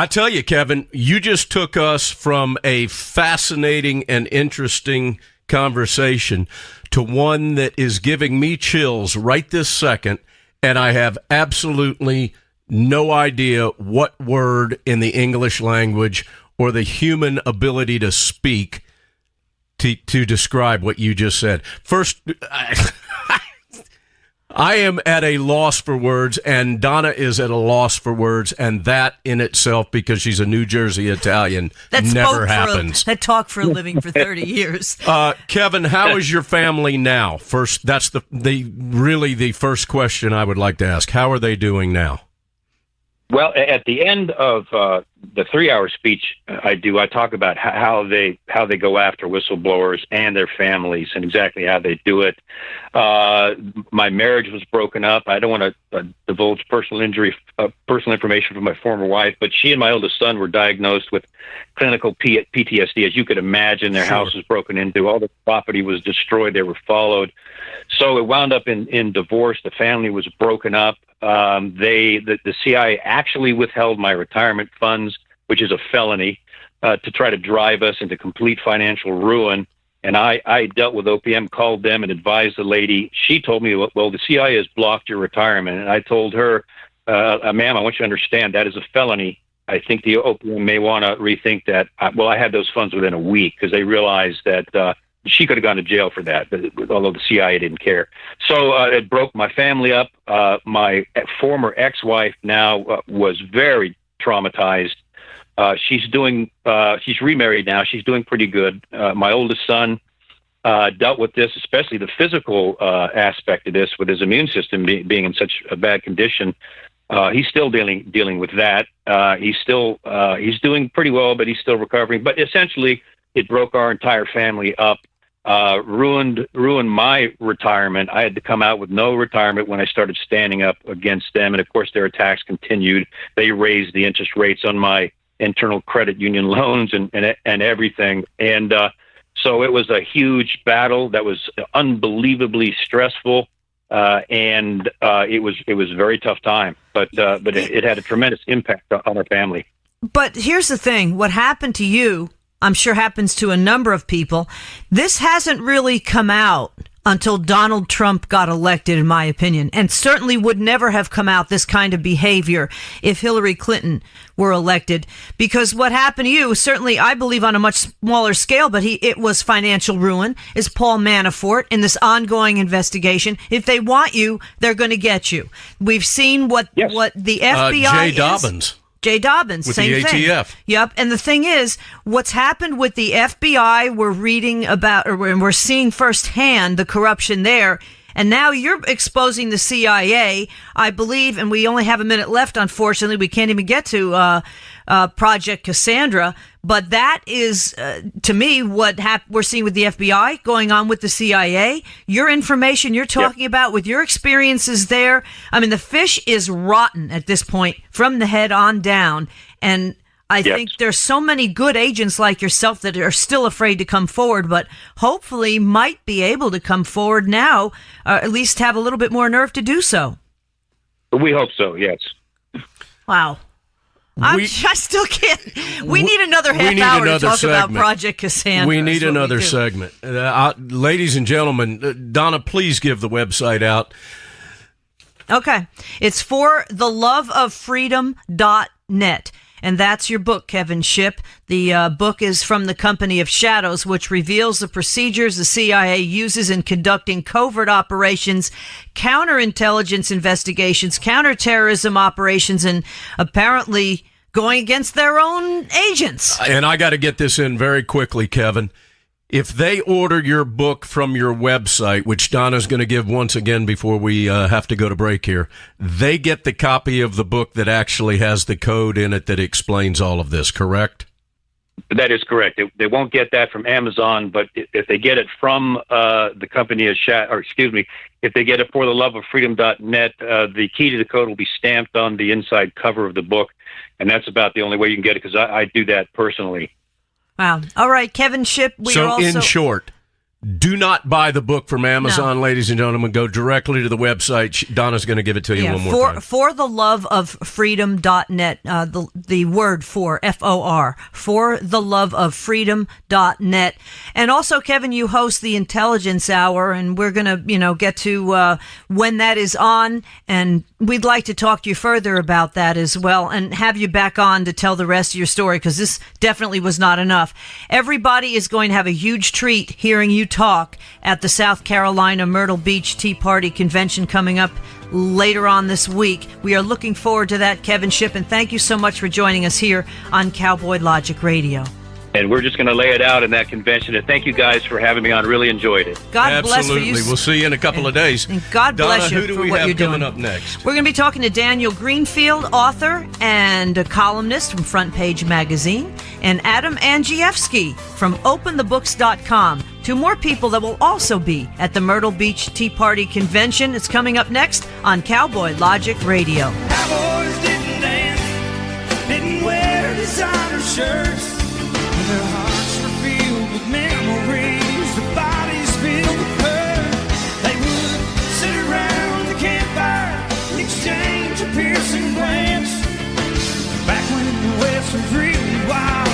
tell you, Kevin, you just took us from a fascinating and interesting conversation to one that is giving me chills right this second. And I have absolutely no idea what word in the English language or the human ability to speak to describe what you just said. First, I am at a loss for words, and Donna is at a loss for words, and that in itself, because she's a New Jersey Italian, never happens. That talked for a living for 30 years. Kevin, how is your family now? First, that's the first question I would like to ask. How are they doing now? Well, at the end of the 3-hour speech I talk about how they go after whistleblowers and their families and exactly how they do it. My marriage was broken up. I don't want to divulge personal information from my former wife, but she and my oldest son were diagnosed with clinical PTSD. As you could imagine, their house was broken into. All the property was destroyed. They were followed. So it wound up in divorce. The family was broken up. The CIA actually withheld my retirement funds, which is a felony, to try to drive us into complete financial ruin. And I dealt with OPM, called them and advised the lady. She told me, well, the CIA has blocked your retirement. And I told her, ma'am, I want you to understand that is a felony. I think the OPM may want to rethink that. I had those funds within a week because they realized that she could have gone to jail for that, although the CIA didn't care. So it broke my family up. My former ex-wife now was very traumatized. She's remarried now. She's doing pretty good. My oldest son dealt with this, especially the physical aspect of this, with his immune system being in such a bad condition. He's still dealing with that. He's doing pretty well, but he's still recovering. But essentially, it broke our entire family up. Ruined my retirement. I had to come out with no retirement when I started standing up against them. And of course, their attacks continued. They raised the interest rates on my internal credit union loans and everything. And so it was a huge battle that was unbelievably stressful. And it was a very tough time, but it had a tremendous impact on our family. But here's the thing. What happened to you, I'm sure happens to a number of people. This hasn't really come out until Donald Trump got elected, in my opinion, and certainly would never have come out, this kind of behavior, if Hillary Clinton were elected. Because what happened to you, certainly I believe on a much smaller scale, but it was financial ruin, is Paul Manafort in this ongoing investigation. If they want you, they're going to get you. We've seen what the FBI Jay Dobbins. Jay Dobbins, with same the thing. ATF. Yep. And the thing is, what's happened with the FBI, we're reading about, or we're seeing firsthand the corruption there. And now you're exposing the CIA, I believe, and we only have a minute left, unfortunately. We can't even get to Project Cassandra. But that is, to me, what we're seeing with the FBI going on with the CIA. Your information you're talking about with your experiences there. I mean, the fish is rotten at this point from the head on down. And I think there's so many good agents like yourself that are still afraid to come forward, but hopefully might be able to come forward now, at least have a little bit more nerve to do so. We hope so, yes. Wow. I still can't. We need another half hour to talk about Project Cassandra. We need another segment. Ladies and gentlemen, Donna, please give the website out. Okay. It's fortheloveoffreedom.net. And that's your book, Kevin Shipp. The book is from the Company of Shadows, which reveals the procedures the CIA uses in conducting covert operations, counterintelligence investigations, counterterrorism operations, and apparently going against their own agents. And I got to get this in very quickly, Kevin. If they order your book from your website, which Donna's going to give once again before we have to go to break here, they get the copy of the book that actually has the code in it that explains all of this, correct? That is correct. They won't get that from Amazon, but if they get it from the Company of if they get it for theloveoffreedom.net, the key to the code will be stamped on the inside cover of the book, and that's about the only way you can get it, because I do that personally. Wow. All right, Kevin Shipp. In short, do not buy the book from Amazon, ladies and gentlemen. Go directly to the website. Donna's going to give it to you one more time. fortheloveoffreedom.net, the word for, F-O-R, fortheloveoffreedom.net. And also, Kevin, you host the Intelligence Hour, and we're going to, get to when that is on, and we'd like to talk to you further about that as well and have you back on to tell the rest of your story, because this definitely was not enough. Everybody is going to have a huge treat hearing you talk at the South Carolina Myrtle Beach Tea Party Convention coming up later on this week. We are looking forward to that, Kevin Shipp, and thank you so much for joining us here on Cowboy Logic Radio. And we're just going to lay it out in that convention. And thank you guys for having me on. Really enjoyed it. God bless you. Absolutely. We'll see you in a couple of days. And God bless you who do for we what have you're doing. coming up next? We're going to be talking to Daniel Greenfield, author and a columnist from Front Page Magazine, and Adam ANDRZEJEWSKI from OpenTheBooks.com. Two more people that will also be at the Myrtle Beach Tea Party Convention. It's coming up next on Cowboy Logic Radio. Cowboys didn't dance, didn't wear designer shirts. Their hearts were filled with memories, their bodies filled with hurt. They would sit around the campfire and exchange a piercing glance. Back when the West was really wild,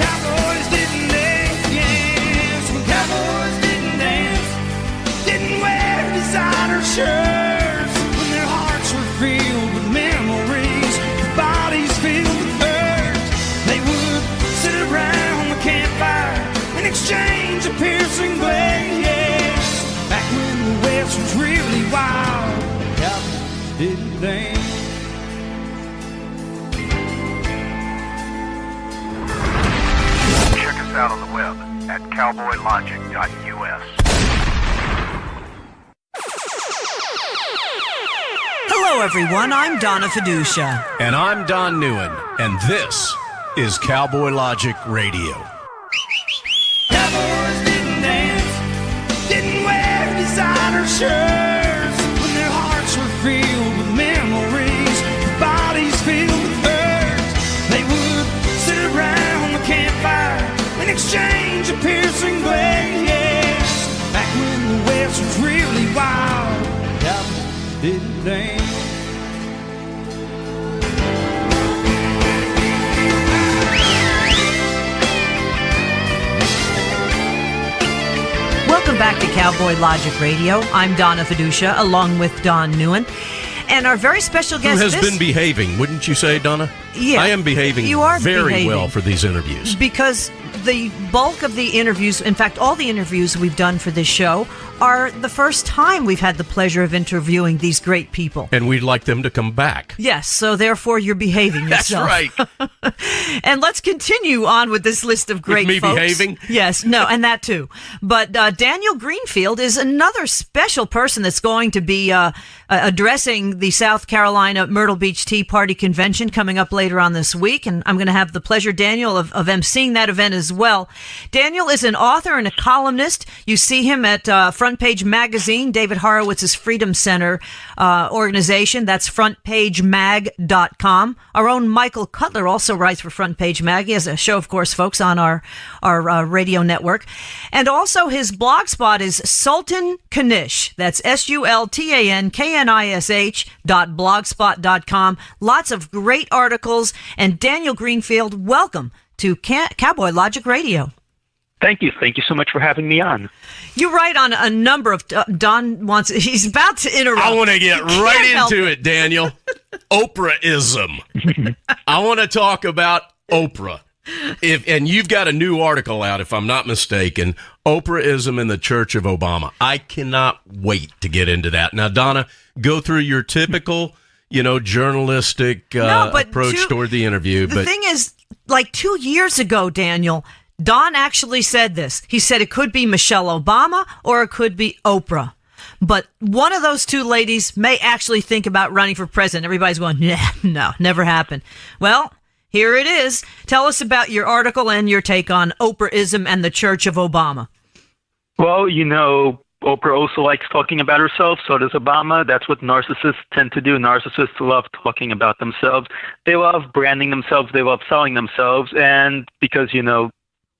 cowboys didn't dance. When cowboys didn't dance, didn't wear designer shirts. When their hearts were filled with memories, their bodies filled with hurt. They would sit around the campfire and exchange a piercing glance. Back when the West was really wild, cowboys didn't dance. Check us out on the web at cowboylogic.us. Hello, everyone. I'm Donna Fiducia. And I'm Don Neuen, and this is Cowboy Logic Radio. Cowboys didn't dance, didn't wear designer shirts. When their hearts were filled with memories, their bodies filled with hurt. They would sit around the campfire and exchange a piercing glance. Back when the West was really wild, cowboys didn't dance. Welcome back to Cowboy Logic Radio. I'm Donna Fiducia, along with Don Neuen. And our very special guest... Who has been behaving, wouldn't you say, Donna? Yeah. I am behaving you are very behaving well for these interviews. Because the bulk of the interviews, in fact, all the interviews we've done for this show are the first time we've had the pleasure of interviewing these great people. And we'd like them to come back. Yes, so therefore you're behaving yourself. That's right. And let's continue on with this list of great with me folks. behaving? Yes, no, and that too. But Daniel Greenfield is another special person that's going to be addressing the South Carolina Myrtle Beach Tea Party Convention coming up later on this week. And I'm going to have the pleasure, Daniel, of emceeing that event as well. Daniel is an author and a columnist. You see him at Front Page Magazine, David Horowitz's Freedom Center organization. That's frontpagemag.com. Our own Michael Cutler also writes for Front Page Mag. He has a show, of course, folks, on our radio network. And also his blog spot is Sultan Kanish. That's SULTANKNISH.blogspot.com. Lots of great articles. And Daniel Greenfield, welcome to Cowboy Logic Radio. Thank you. Thank you so much for having me on. You write on a number of... Don wants... He's about to interrupt. I want to get right into it, Daniel. Oprah-ism. I want to talk about Oprah. And you've got a new article out, if I'm not mistaken, Oprah-ism in the Church of Obama. I cannot wait to get into that. Now, Donna, go through your typical, journalistic approach toward the interview. The thing is, like 2 years ago, Daniel... Don actually said this. He said it could be Michelle Obama or it could be Oprah. But one of those two ladies may actually think about running for president. Everybody's going, no, never happened. Well, here it is. Tell us about your article and your take on Oprah-ism and the Church of Obama. Well, Oprah also likes talking about herself. So does Obama. That's what narcissists tend to do. Narcissists love talking about themselves. They love branding themselves. They love selling themselves. And because,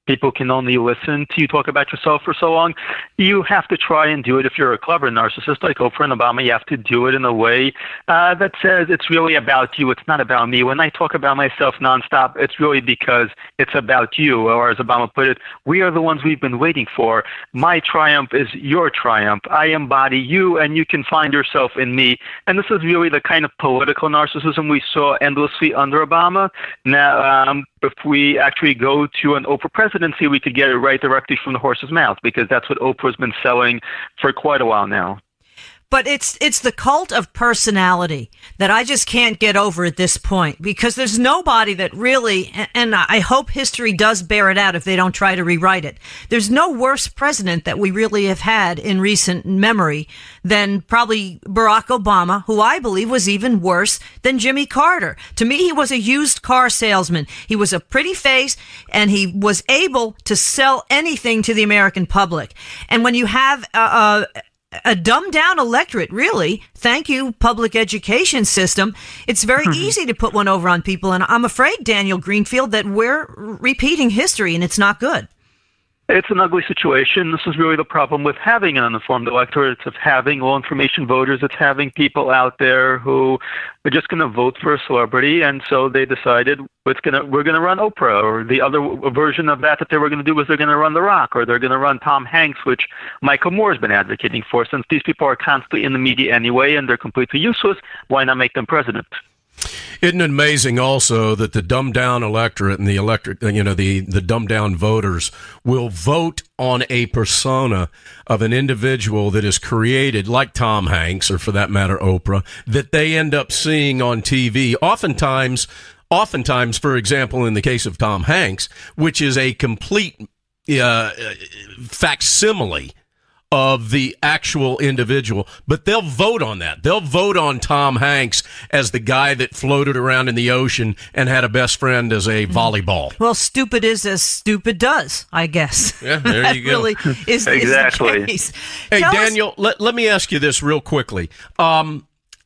people can only listen to you talk about yourself for so long, you have to try and do it. If you're a clever narcissist like Oprah and Obama, you have to do it in a way that says it's really about you. It's not about me. When I talk about myself nonstop, it's really because it's about you. Or as Obama put it, we are the ones we've been waiting for. My triumph is your triumph. I embody you, and you can find yourself in me. And this is really the kind of political narcissism we saw endlessly under Obama. Now, if we actually go to an Oprah presidency, we could get it right directly from the horse's mouth, because that's what Oprah's been selling for quite a while now. But it's the cult of personality that I just can't get over at this point, because there's nobody that really, and I hope history does bear it out if they don't try to rewrite it. There's no worse president that we really have had in recent memory than probably Barack Obama, who I believe was even worse than Jimmy Carter. To me, he was a used car salesman. He was a pretty face, and he was able to sell anything to the American public. And when you have a dumbed down electorate, really, thank you, public education system, it's very easy to put one over on people. And I'm afraid, Daniel Greenfield, that we're repeating history, and it's not good. It's an ugly situation. This is really the problem with having an uninformed electorate. It's of having low information voters. It's having people out there who are just going to vote for a celebrity, and so they decided we're going to run Oprah. Or the other version of that they were going to do was they're going to run The Rock, or they're going to run Tom Hanks, which Michael Moore's been advocating for. Since these people are constantly in the media anyway and they're completely useless, why not make them president? Isn't it amazing also that the dumbed down electorate and the dumbed down voters will vote on a persona of an individual that is created, like Tom Hanks, or for that matter, Oprah, that they end up seeing on TV. Oftentimes, for example, in the case of Tom Hanks, which is a complete facsimile of the actual individual, but they'll vote on that. They'll vote on Tom Hanks as the guy that floated around in the ocean and had a best friend as a volleyball. Well, stupid is as stupid does, I guess. Yeah, there you go. Really is exactly. The case. Hey, Daniel, let me ask you this real quickly. I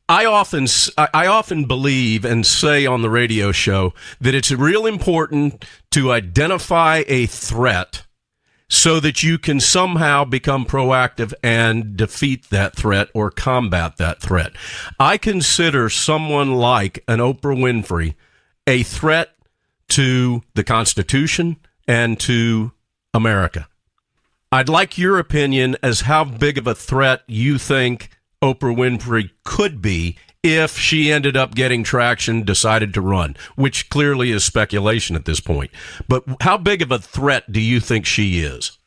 often believe and say on the radio show that it's real important to identify a threat so that you can somehow become proactive and defeat that threat or combat that threat. I consider someone like an Oprah Winfrey a threat to the Constitution and to America. I'd like your opinion as how big of a threat you think Oprah Winfrey could be if she ended up getting traction, decided to run, which clearly is speculation at this point. But how big of a threat do you think she is?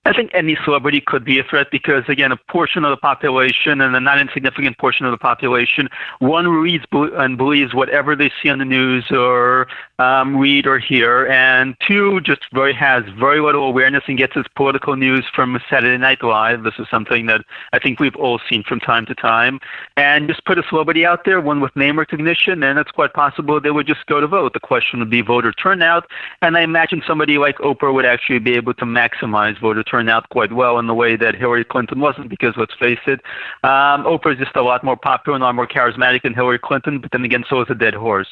I think any celebrity could be a threat because, again, a portion of the population, and a not insignificant portion of the population, one reads and believes whatever they see on the news or read or hear, and two, just has very little awareness and gets its political news from Saturday Night Live. This is something that I think we've all seen from time to time. And just put a celebrity out there, one with name recognition, and it's quite possible they would just go to vote. The question would be voter turnout, and I imagine somebody like Oprah would actually be able to maximize voter turnout quite well in the way that Hillary Clinton wasn't, because let's face it, Oprah is just a lot more popular and a lot more charismatic than Hillary Clinton, but then again, so is a dead horse.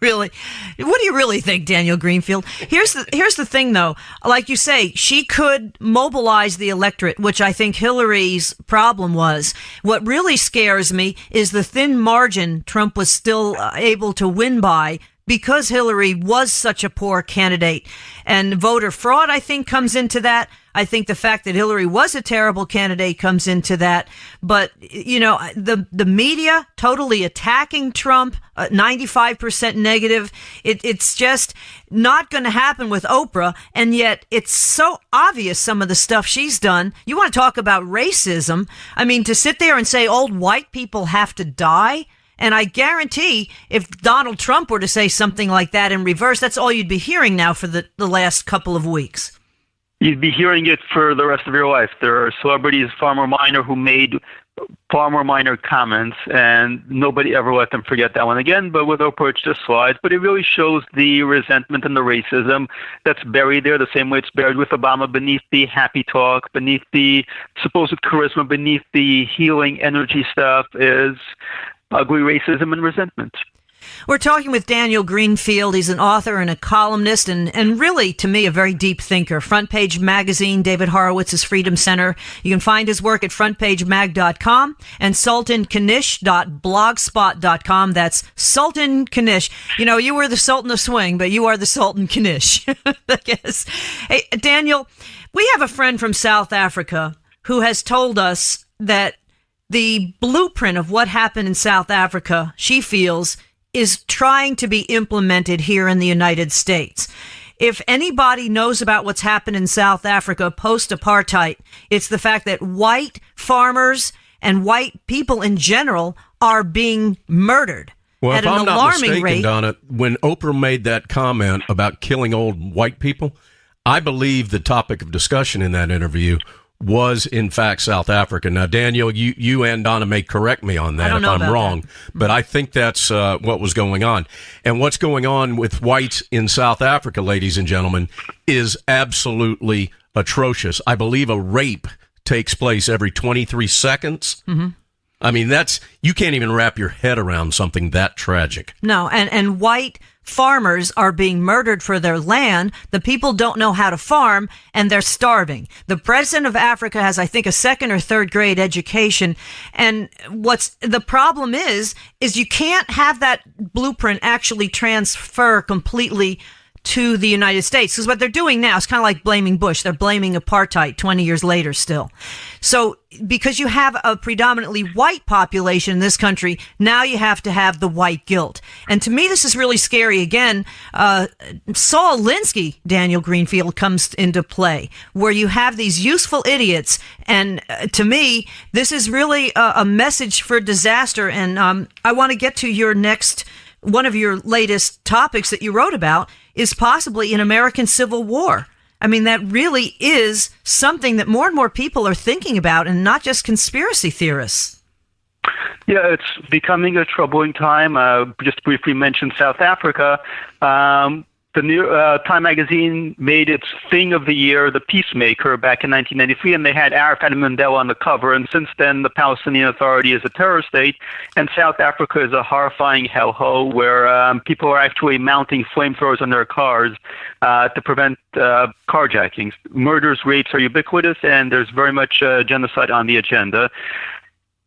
Really? What do you really think, Daniel Greenfield? Here's the thing, though. Like you say, she could mobilize the electorate, which I think Hillary's problem was. What really scares me is the thin margin Trump was still able to win by, because Hillary was such a poor candidate. And voter fraud, I think, comes into that. I think the fact that Hillary was a terrible candidate comes into that. But, you know, the media totally attacking Trump, 95% negative. It's just not going to happen with Oprah. And yet it's so obvious, some of the stuff she's done. You want to talk about racism? I mean, to sit there and say old white people have to die. And I guarantee if Donald Trump were to say something like that in reverse, that's all you'd be hearing now for the last couple of weeks. You'd be hearing it for the rest of your life. There are celebrities far more minor who made far more minor comments, and nobody ever let them forget that one again. But with Oprah, it's just slides. But it really shows the resentment and the racism that's buried there, the same way it's buried with Obama, beneath the happy talk, beneath the supposed charisma, beneath the healing energy stuff is ugly racism and resentment. We're talking with Daniel Greenfield. He's an author and a columnist and really, to me, a very deep thinker. Front Page Magazine, David Horowitz's Freedom Center. You can find his work at frontpagemag.com and sultankanish.blogspot.com. That's Sultan Kanish. You know, you were the Sultan of Swing, but you are the Sultan Kanish, I guess. Hey, Daniel, we have a friend from South Africa who has told us that the blueprint of what happened in South Africa, she feels, is trying to be implemented here in the United States. If anybody knows about what's happened in South Africa post-apartheid, it's the fact that white farmers and white people in general are being murdered at an alarming rate. Well, if I'm not mistaken, Donna, when Oprah made that comment about killing old white people, I believe the topic of discussion in that interview was in fact South Africa. Now, Daniel, you and Donna may correct me on that if I'm wrong, but I think that's what was going on. And what's going on with whites in South Africa, ladies and gentlemen, is absolutely atrocious. I believe a rape takes place every 23 seconds. Mm-hmm. I mean, you can't even wrap your head around something that tragic. No, and white farmers are being murdered for their land. The people don't know how to farm, and they're starving. The president of Africa has, I think, a second or third grade education. And the problem is you can't have that blueprint actually transfer completely to the United States. Because what they're doing now is kind of like blaming Bush. They're blaming apartheid 20 years later still. So because you have a predominantly white population in this country, now you have to have the white guilt. And to me, this is really scary. Again, Saul Alinsky, Daniel Greenfield, comes into play, where you have these useful idiots. And to me, this is really a message for disaster. And I want to get to your next, one of your latest topics that you wrote about is possibly an American Civil War. I mean, that really is something that more and more people are thinking about, and not just conspiracy theorists. Yeah, it's becoming a troubling time. Just briefly mentioned South Africa. The New Time magazine made its thing of the year, The Peacemaker, back in 1993, and they had Arafat and Mandela on the cover. And since then, the Palestinian Authority is a terror state, and South Africa is a horrifying hellhole where people are actually mounting flamethrowers on their cars to prevent carjackings. Murders, rapes are ubiquitous, and there's very much genocide on the agenda.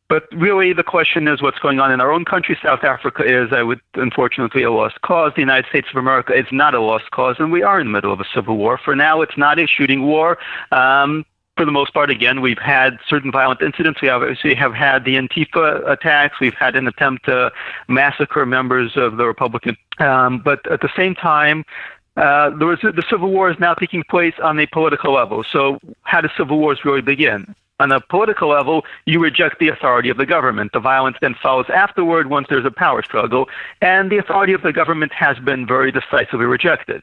But really, the question is what's going on in our own country. South Africa is, unfortunately, a lost cause. The United States of America is not a lost cause, and we are in the middle of a civil war. For now, it's not a shooting war. for the most part, again, we've had certain violent incidents. We obviously have had the Antifa attacks. We've had an attempt to massacre members of the Republican. But at the same time, the Civil War is now taking place on a political level. So how do civil wars really begin? On a political level, you reject the authority of the government. The violence then follows afterward once there's a power struggle, and the authority of the government has been very decisively rejected.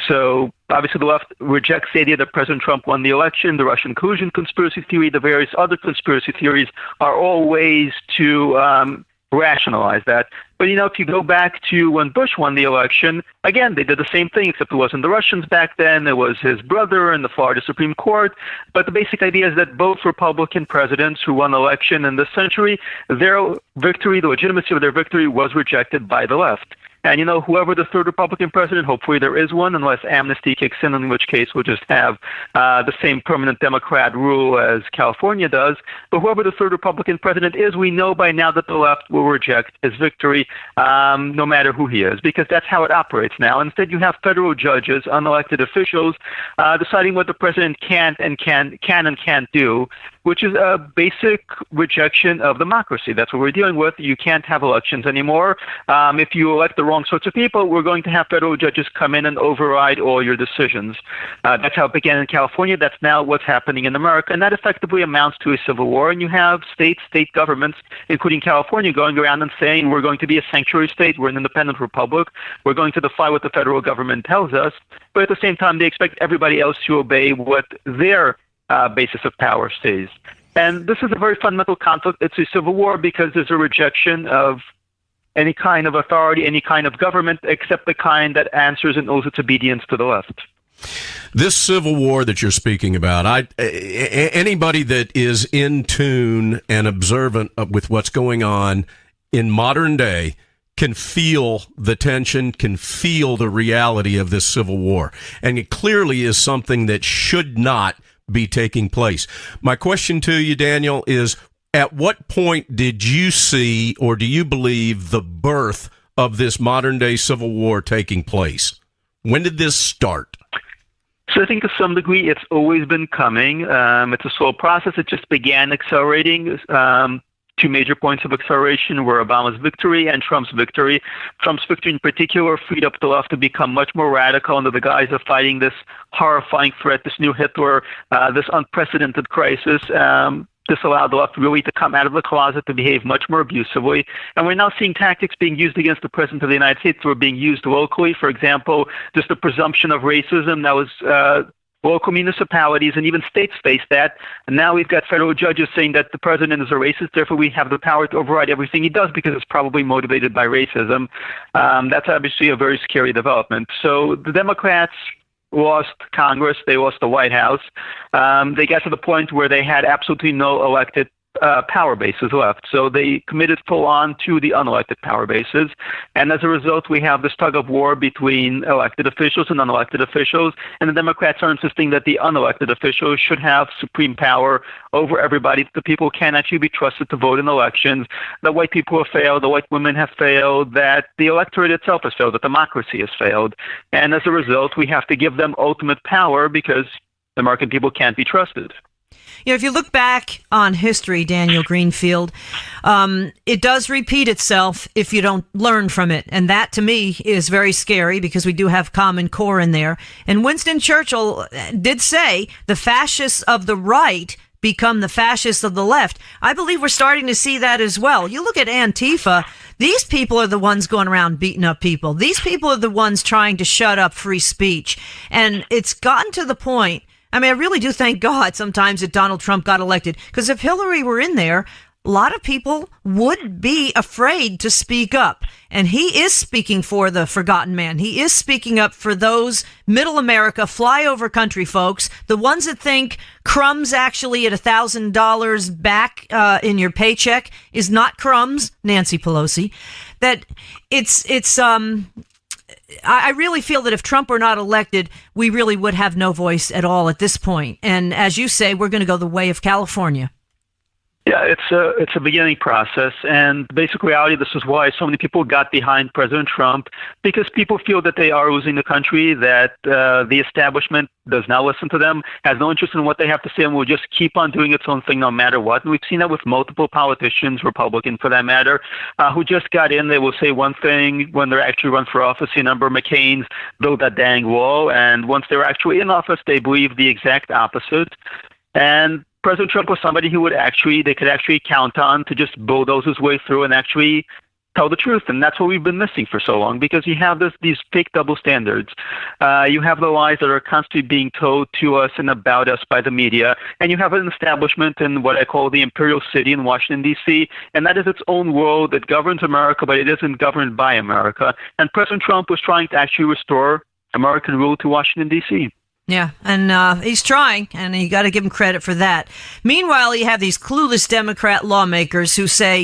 So obviously the left rejects the idea that President Trump won the election. The Russian collusion conspiracy theory, the various other conspiracy theories are all ways to rationalize that. But, if you go back to when Bush won the election, again, they did the same thing, except it wasn't the Russians back then. It was his brother in the Florida Supreme Court. But the basic idea is that both Republican presidents who won the election in this century, their victory, the legitimacy of their victory was rejected by the left. And, whoever the third Republican president, hopefully there is one, unless amnesty kicks in which case we'll just have the same permanent Democrat rule as California does. But whoever the third Republican president is, we know by now that the left will reject his victory, no matter who he is, because that's how it operates now. Instead, you have federal judges, unelected officials, deciding what the president can and can't do, which is a basic rejection of democracy. That's what we're dealing with. You can't have elections anymore. If you elect the wrong sorts of people, we're going to have federal judges come in and override all your decisions. That's how it began in California. That's now what's happening in America. And that effectively amounts to a civil war. And you have state governments, including California, going around and saying, we're going to be a sanctuary state. We're an independent republic. We're going to defy what the federal government tells us. But at the same time, they expect everybody else to obey what their basis of power stays. And this is a very fundamental conflict. It's a civil war because there's a rejection of any kind of authority, any kind of government, except the kind that answers and owes its obedience to the left. This civil war that you're speaking about, anybody that is in tune and observant with what's going on in modern day can feel the tension, can feel the reality of this civil war. And it clearly is something that should not be taking place. My question to you, Daniel, is at what point did you see or do you believe the birth of this modern day civil war taking place? When did this start? So I think to some degree it's always been coming. It's a slow process. It just began accelerating. Two major points of acceleration were Obama's victory and Trump's victory. Trump's victory in particular freed up the left to become much more radical under the guise of fighting this horrifying threat, this new Hitler, this unprecedented crisis. This allowed the left really to come out of the closet, to behave much more abusively. And we're now seeing tactics being used against the President of the United States that were being used locally. For example, just the presumption of racism that was local municipalities and even states face that. And now we've got federal judges saying that the president is a racist, therefore we have the power to override everything he does because it's probably motivated by racism. That's obviously a very scary development. So the Democrats lost Congress, they lost the White House. They got to the point where they had absolutely no elected power bases left. So they committed full on to the unelected power bases. And as a result, we have this tug of war between elected officials and unelected officials. And the Democrats are insisting that the unelected officials should have supreme power over everybody. That the people can actually be trusted to vote in elections. That white people have failed, the white women have failed, that the electorate itself has failed, that democracy has failed. And as a result, we have to give them ultimate power because the American people can't be trusted. If you look back on history, Daniel Greenfield, it does repeat itself if you don't learn from it. And that, to me, is very scary because we do have Common Core in there. And Winston Churchill did say the fascists of the right become the fascists of the left. I believe we're starting to see that as well. You look at Antifa, these people are the ones going around beating up people. These people are the ones trying to shut up free speech. And it's gotten to the point, I mean, I really do thank God sometimes that Donald Trump got elected, because if Hillary were in there, a lot of people would be afraid to speak up. And he is speaking for the forgotten man. He is speaking up for those middle America, flyover country folks, the ones that think crumbs actually at $1,000 back in your paycheck is not crumbs, Nancy Pelosi. That I really feel that if Trump were not elected, we really would have no voice at all at this point. And as you say, we're going to go the way of California. Yeah, it's a beginning process, and the basic reality, this is why so many people got behind President Trump, because people feel that they are losing the country, that the establishment does not listen to them, has no interest in what they have to say, and will just keep on doing its own thing no matter what. And we've seen that with multiple politicians, Republican for that matter, who just got in. They will say one thing when they're actually run for office. You remember McCain's build that dang wall, and once they were actually in office, they believe the exact opposite. And President Trump was somebody who they could actually count on to just bulldoze his way through and actually tell the truth. And that's what we've been missing for so long, because you have these fake double standards. You have the lies that are constantly being told to us and about us by the media. And you have an establishment in what I call the Imperial City in Washington, D.C., and that is its own world that governs America, but it isn't governed by America. And President Trump was trying to actually restore American rule to Washington, D.C. Yeah, and he's trying, and you got to give him credit for that. Meanwhile, you have these clueless Democrat lawmakers who say,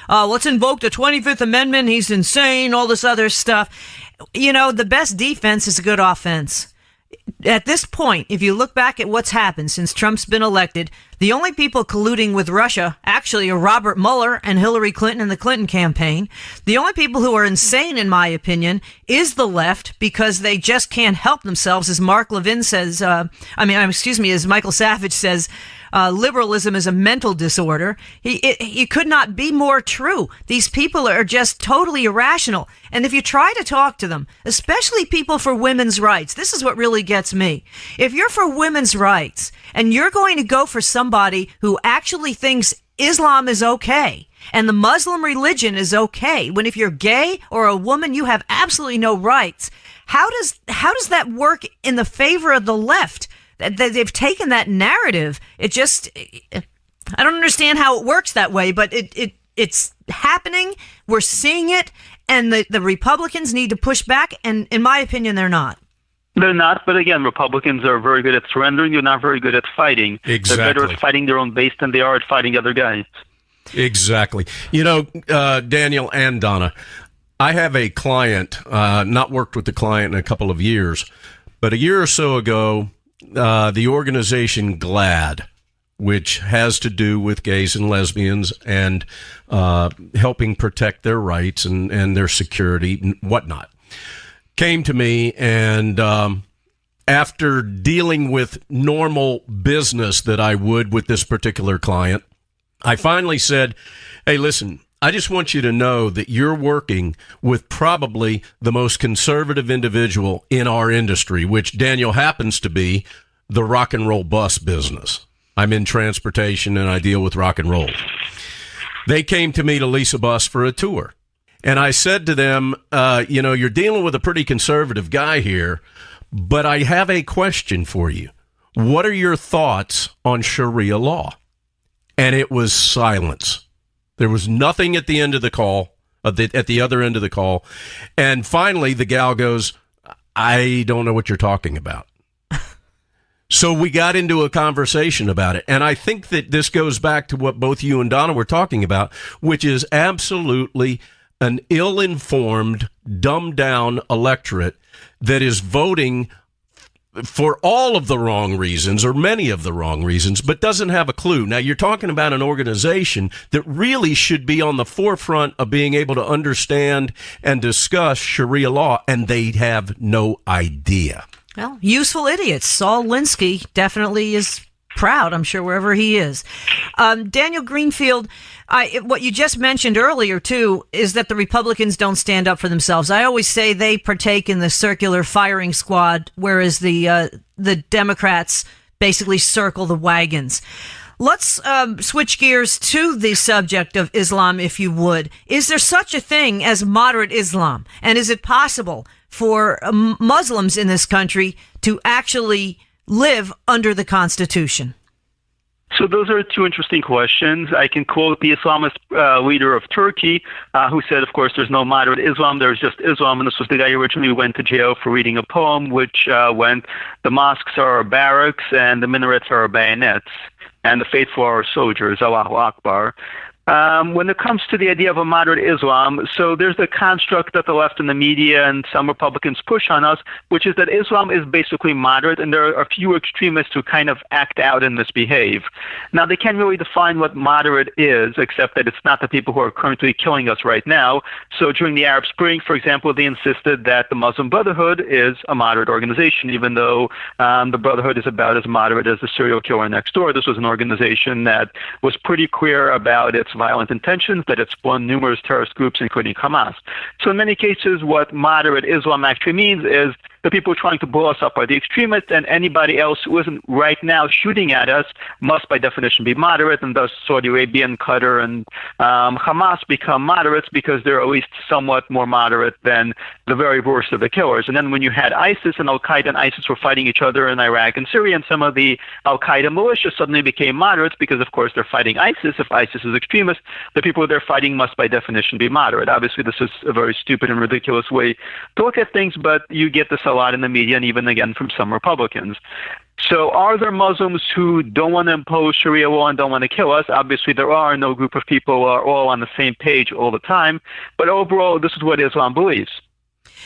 let's invoke the 25th Amendment, he's insane, all this other stuff. The best defense is a good offense. At this point, if you look back at what's happened since Trump's been elected, the only people colluding with Russia actually are Robert Mueller and Hillary Clinton and the Clinton campaign. The only people who are insane, in my opinion, is the left, because they just can't help themselves, as Mark Levin says, as Michael Savage says, liberalism is a mental disorder. It could not be more true. These people are just totally irrational. And if you try to talk to them, especially people for women's rights, this is what really gets me. If you're for women's rights and you're going to go for somebody who actually thinks Islam is okay and the Muslim religion is okay, when if you're gay or a woman, you have absolutely no rights, how does that work in the favor of the left? They've taken that narrative. I don't understand how it works that way, but it's happening. We're seeing it, and the Republicans need to push back, and in my opinion, they're not. They're not, but again, Republicans are very good at surrendering. They're not very good at fighting. Exactly. They're better at fighting their own base than they are at fighting other guys. Exactly. Daniel and Donna, I have a client, not worked with the client in a couple of years, but a year or so ago, the organization GLAAD, which has to do with gays and lesbians and helping protect their rights and their security and whatnot, came to me, and after dealing with normal business that I would with this particular client, I finally said, hey, listen, I just want you to know that you're working with probably the most conservative individual in our industry, which Daniel happens to be the rock and roll bus business. I'm in transportation and I deal with rock and roll. They came to me to lease a bus for a tour. And I said to them, you're dealing with a pretty conservative guy here, but I have a question for you. What are your thoughts on Sharia law? And it was silence. There was nothing at the end of the call, at the other end of the call. And finally, the gal goes, I don't know what you're talking about. So we got into a conversation about it. And I think that this goes back to what both you and Donna were talking about, which is absolutely an ill-informed, dumbed-down electorate that is voting for all of the wrong reasons, or many of the wrong reasons, but doesn't have a clue. Now, you're talking about an organization that really should be on the forefront of being able to understand and discuss Sharia law, and they have no idea. Well, useful idiots. Saul Alinsky definitely is proud, I'm sure, wherever he is. Daniel Greenfield, what you just mentioned earlier, too, is that the Republicans don't stand up for themselves. I always say they partake in the circular firing squad, whereas the Democrats basically circle the wagons. Let's switch gears to the subject of Islam, if you would. Is there such a thing as moderate Islam? And is it possible for Muslims in this country to actually live under the Constitution? So those are two interesting questions. I can quote the Islamist leader of Turkey, who said, of course, there's no moderate Islam, there's just Islam. And this was the guy who originally went to jail for reading a poem, which went, the mosques are our barracks and the minarets are our bayonets, and the faithful are our soldiers, Allahu Akbar. When it comes to the idea of a moderate Islam, so there's the construct that the left and the media and some Republicans push on us, which is that Islam is basically moderate, and there are a few extremists who kind of act out and misbehave. Now, they can't really define what moderate is, except that it's not the people who are currently killing us right now. So during the Arab Spring, for example, they insisted that the Muslim Brotherhood is a moderate organization, even though the Brotherhood is about as moderate as the serial killer next door. This was an organization that was pretty clear about its violent intentions, that it spawned numerous terrorist groups, including Hamas. So in many cases, what moderate Islam actually means is the people trying to blow us up are the extremists, and anybody else who isn't right now shooting at us must by definition be moderate, and thus Saudi Arabia and Qatar and Hamas become moderates because they're at least somewhat more moderate than the very worst of the killers. And then when you had ISIS and Al-Qaeda and ISIS were fighting each other in Iraq and Syria, and some of the Al-Qaeda militia suddenly became moderates because, of course, they're fighting ISIS. If ISIS is extremist, the people they're fighting must by definition be moderate. Obviously, this is a very stupid and ridiculous way to look at things, but you get this a lot in the media and even again from some Republicans. So are there Muslims who don't want to impose Sharia law and don't want to kill us? Obviously, there are. No group of people are all on the same page all the time. But overall, this is what Islam believes.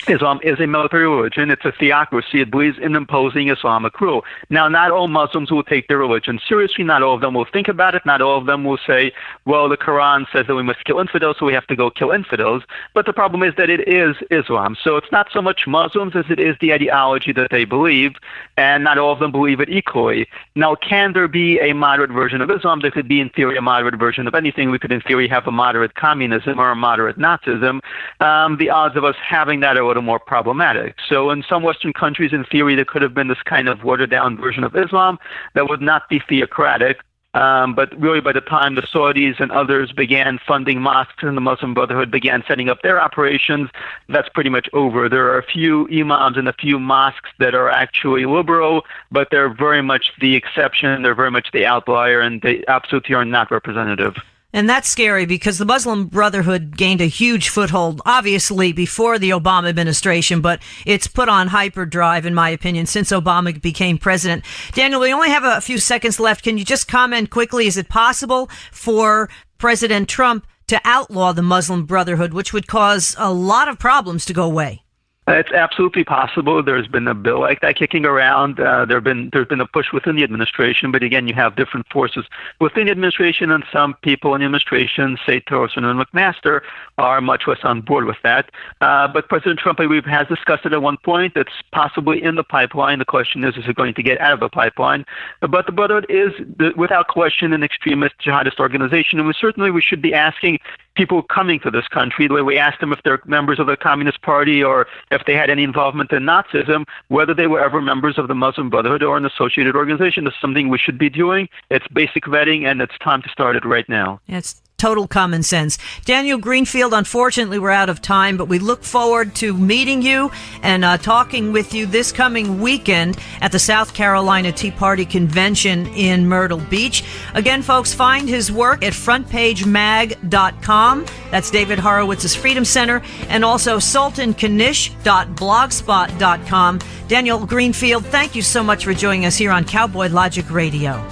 Islam is a military religion. It's a theocracy. It believes in imposing Islamic rule. Now, not all Muslims will take their religion seriously. Not all of them will think about it. Not all of them will say, well, the Quran says that we must kill infidels, so we have to go kill infidels. But the problem is that it is Islam. So it's not so much Muslims as it is the ideology that they believe, and not all of them believe it equally. Now, can there be a moderate version of Islam? There could be, in theory, a moderate version of anything. We could, in theory, have a moderate communism or a moderate Nazism. The odds of us having that are a little more problematic. So in some Western countries, in theory, there could have been this kind of watered-down version of Islam that would not be theocratic. But really, by the time the Saudis and others began funding mosques and the Muslim Brotherhood began setting up their operations, that's pretty much over. There are a few imams and a few mosques that are actually liberal, but they're very much the exception. They're very much the outlier, and they absolutely are not representative. And that's scary because the Muslim Brotherhood gained a huge foothold, obviously, before the Obama administration, but it's put on hyperdrive, in my opinion, since Obama became president. Daniel, we only have a few seconds left. Can you just comment quickly? Is it possible for President Trump to outlaw the Muslim Brotherhood, which would cause a lot of problems to go away? It's absolutely possible. There's been a bill like that kicking around. There's been a push within the administration, but again, you have different forces within the administration, and some people in the administration, say Tillerson and McMaster, are much less on board with that. But President Trump, I believe, has discussed it at one point. It's possibly in the pipeline. The question is it going to get out of the pipeline? But the Brotherhood is, without question, an extremist jihadist organization, and we should be asking people coming to this country, the way we asked them if they're members of the Communist Party or if they had any involvement in Nazism, whether they were ever members of the Muslim Brotherhood or an associated organization. This is something we should be doing. It's basic vetting, and it's time to start it right now. It's total common sense. Daniel Greenfield, unfortunately, we're out of time, but we look forward to meeting you and talking with you this coming weekend at the South Carolina Tea Party Convention in Myrtle Beach. Again, folks, find his work at frontpagemag.com. That's David Horowitz's Freedom Center, and also sultankanish.blogspot.com. Daniel Greenfield, thank you so much for joining us here on Cowboy Logic Radio.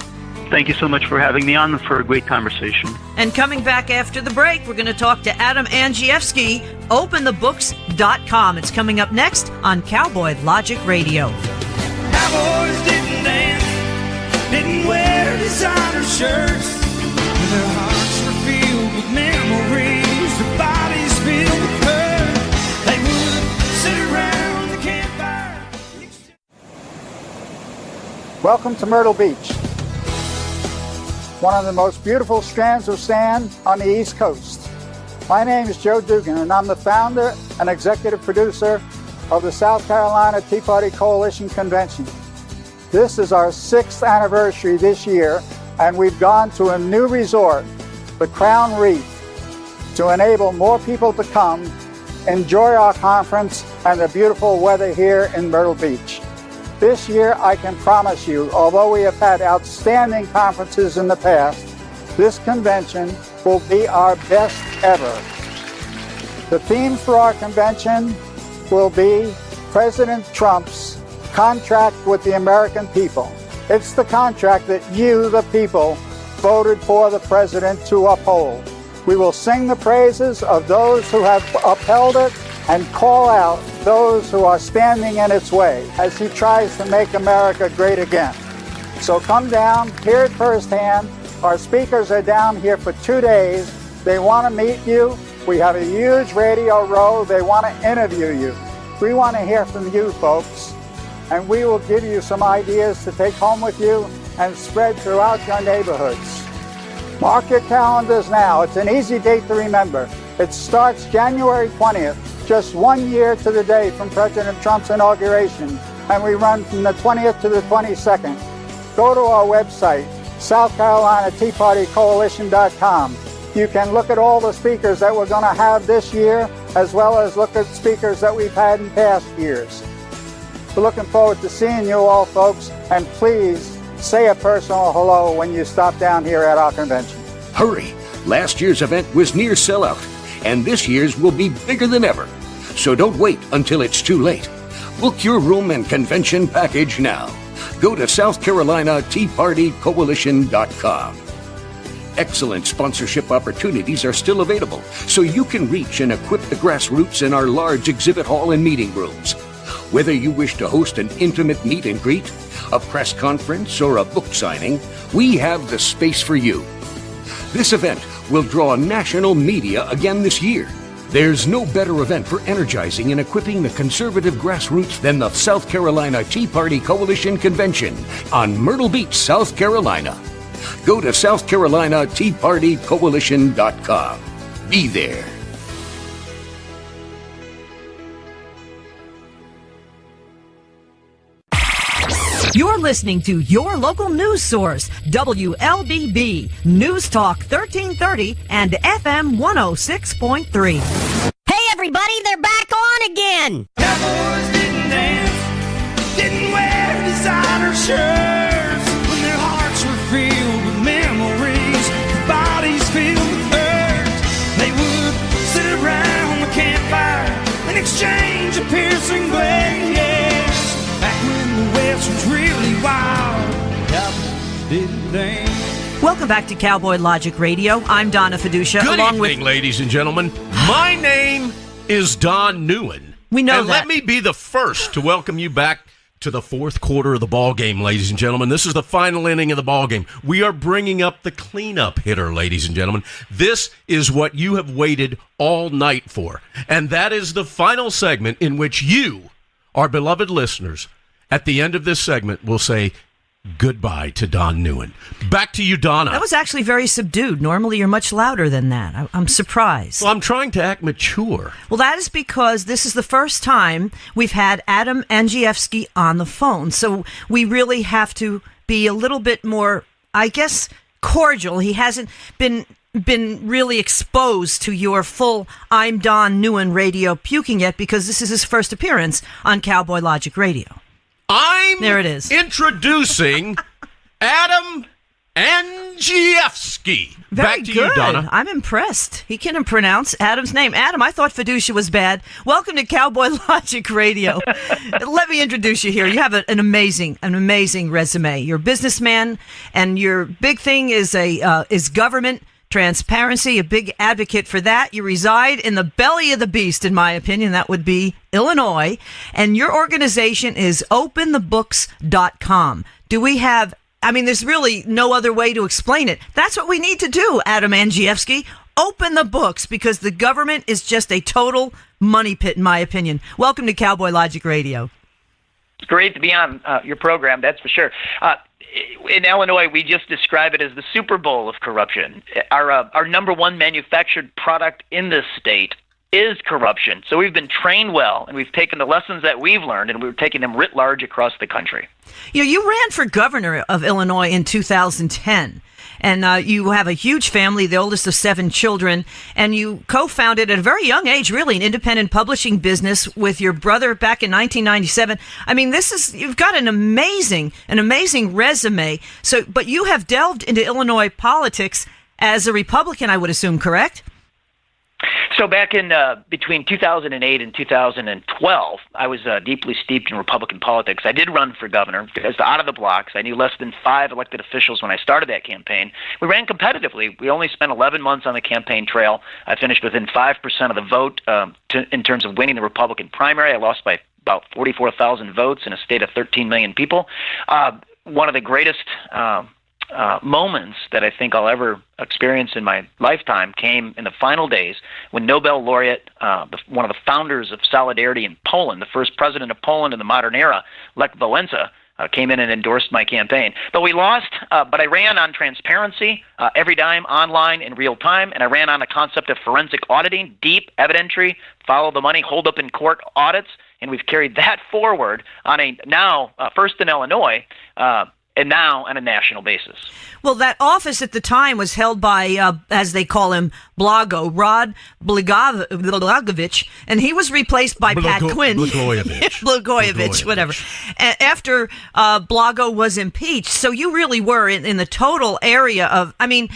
Thank you so much for having me on and for a great conversation. And coming back after the break, we're going to talk to Adam ANDRZEJEWSKI, openthebooks.com. It's coming up next on Cowboy Logic Radio. Cowboys didn't dance, didn't wear designer shirts. Their hearts were filled with memories, their bodies filled with hurt. They would sit around the campfire. Welcome to Myrtle Beach, one of the most beautiful strands of sand on the East Coast. My name is Joe Dugan, and I'm the founder and executive producer of the South Carolina Tea Party Coalition Convention. This is our 6th anniversary this year, and we've gone to a new resort, the Crown Reef, to enable more people to come, enjoy our conference and the beautiful weather here in Myrtle Beach. This year, I can promise you, although we have had outstanding conferences in the past, this convention will be our best ever. The theme for our convention will be President Trump's contract with the American people. It's the contract that you, the people, voted for the president to uphold. We will sing the praises of those who have upheld it and call out those who are standing in its way as he tries to make America great again. So come down, hear it firsthand. Our speakers are down here for 2 days. They want to meet you. We have a huge radio row. They want to interview you. We want to hear from you, folks. And we will give you some ideas to take home with you and spread throughout your neighborhoods. Mark your calendars now. It's an easy date to remember. It starts January 20th, just 1 year to the day from President Trump's inauguration, and we run from the 20th to the 22nd. Go to our website, SouthCarolinaTeaPartyCoalition.com. You can look at all the speakers that we're going to have this year, as well as look at speakers that we've had in past years. We're looking forward to seeing you all, folks, and please say a personal hello when you stop down here at our convention. Hurry! Last year's event was near sellout, and this year's will be bigger than ever. So don't wait until it's too late. Book your room and convention package now. Go to SouthCarolinaTeaPartyCoalition.com. Excellent sponsorship opportunities are still available, so you can reach and equip the grassroots in our large exhibit hall and meeting rooms. Whether you wish to host an intimate meet and greet, a press conference, or a book signing, we have the space for you. This event will draw national media again this year. There's no better event for energizing and equipping the conservative grassroots than the South Carolina Tea Party Coalition Convention on Myrtle Beach, South Carolina. Go to SouthCarolinaTeaPartyCoalition.com. Be there. You're listening to your local news source, WLBB News Talk 1330 and FM 106.3. Hey everybody, they're back on again! Cowboys didn't dance, didn't wear designer shirts. When their hearts were filled with memories, bodies filled with hurt. They would sit around the campfire and exchange a piercing glares. Back when the West was really wild, cowboys didn't dance. Welcome back to Cowboy Logic Radio. I'm Donna Fiducia. Good evening, ladies and gentlemen. My name is Don Neuen. We know and that. let me be the first to welcome you back to the fourth quarter of the ball game, ladies and gentlemen. This is the final inning of the ball game. We are bringing up the cleanup hitter, ladies and gentlemen. This is what you have waited all night for, and that is the final segment in which you, our beloved listeners, at the end of this segment will say goodbye to Don Neuen. Back to you, Donna. That was actually very subdued. Normally, you're much louder than that. I'm surprised. Well, I'm trying to act mature. Well, that is because this is the first time we've had Adam ANDRZEJEWSKI on the phone. So we really have to be a little bit more, I guess, cordial. He hasn't been really exposed to your full I'm Don Neuen radio puking yet because this is his first appearance on Cowboy Logic Radio. There it is. Introducing Adam ANDRZEJEWSKI. Very Back to good. you, Donna. I'm impressed. He can pronounce Adam's name. Adam, I thought Fiducia was bad. Welcome to Cowboy Logic Radio. Let me introduce you here. You have an amazing resume. You're a businessman, and your big thing is government transparency, a big advocate for that. You reside in the belly of the beast, in my opinion. That would be Illinois. And your organization is openthebooks.com. There's really no other way to explain it. That's what we need to do, Adam ANDRZEJEWSKI. Open the books, because the government is just a total money pit, in my opinion. Welcome to Cowboy Logic Radio. It's great to be on your program, that's for sure. In Illinois, we just describe it as the Super Bowl of corruption. Our number one manufactured product in this state is corruption. So we've been trained well, and we've taken the lessons that we've learned, and we're taking them writ large across the country. You ran for governor of Illinois in 2010. And you have a huge family, the oldest of 7 children, and you co-founded at a very young age, really, an independent publishing business with your brother back in 1997. You've got an amazing resume. But you have delved into Illinois politics as a Republican, I would assume, correct? So back in between 2008 and 2012, I was deeply steeped in Republican politics. I did run for governor because out of the blocks, I knew less than 5 elected officials when I started that campaign. We ran competitively. We only spent 11 months on the campaign trail. I finished within 5% of the vote in terms of winning the Republican primary. I lost by about 44,000 votes in a state of 13 million people. One of the greatest moments that I think I'll ever experience in my lifetime came in the final days when Nobel laureate, one of the founders of Solidarity in Poland, the first president of Poland in the modern era, Lech Wałęsa, came in and endorsed my campaign. But we lost, but I ran on transparency, every dime online in real time, and I ran on the concept of forensic auditing, deep evidentiary, follow the money, hold up in court audits, and we've carried that forward on a now, first in Illinois, and now on a national basis. Well, that office at the time was held by, as they call him, Rod Blagojevich, and he was replaced by Pat Quinn. Blagojevich, whatever. After Blago was impeached. So you really were in the total area of, I mean,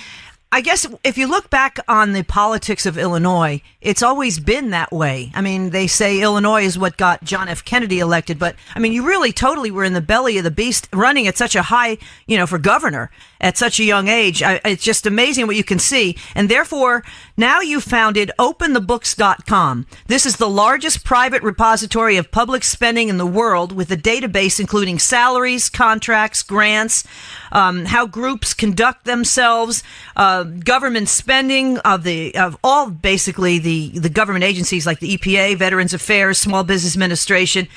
I guess if you look back on the politics of Illinois, it's always been that way. I mean, they say Illinois is what got John F. Kennedy elected, but I mean, you really totally were in the belly of the beast running at such a high, for governor at such a young age. It's just amazing what you can see. And therefore, now you founded OpenTheBooks.com. This is the largest private repository of public spending in the world with a database including salaries, contracts, grants, how groups conduct themselves, government spending of all basically the government agencies like the EPA, Veterans Affairs, Small Business Administration.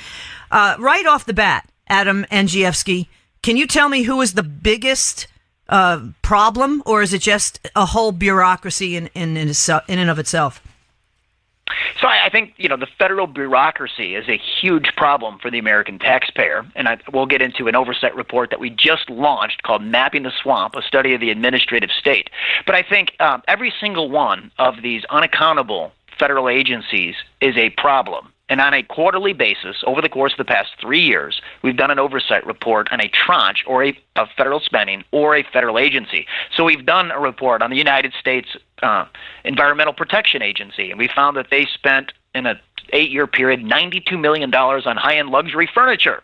Right off the bat, Adam Andrzejewski, can you tell me who is the biggest problem, or is it just a whole bureaucracy in and of itself? So I think, the federal bureaucracy is a huge problem for the American taxpayer, and we'll get into an oversight report that we just launched called Mapping the Swamp, a study of the administrative state. But I think every single one of these unaccountable federal agencies is a problem. And on a quarterly basis, over the course of the past 3 years, we've done an oversight report on a tranche or of federal spending or a federal agency. So we've done a report on the United States Environmental Protection Agency, and we found that they spent in a 8-year period $92 million on high-end luxury furniture.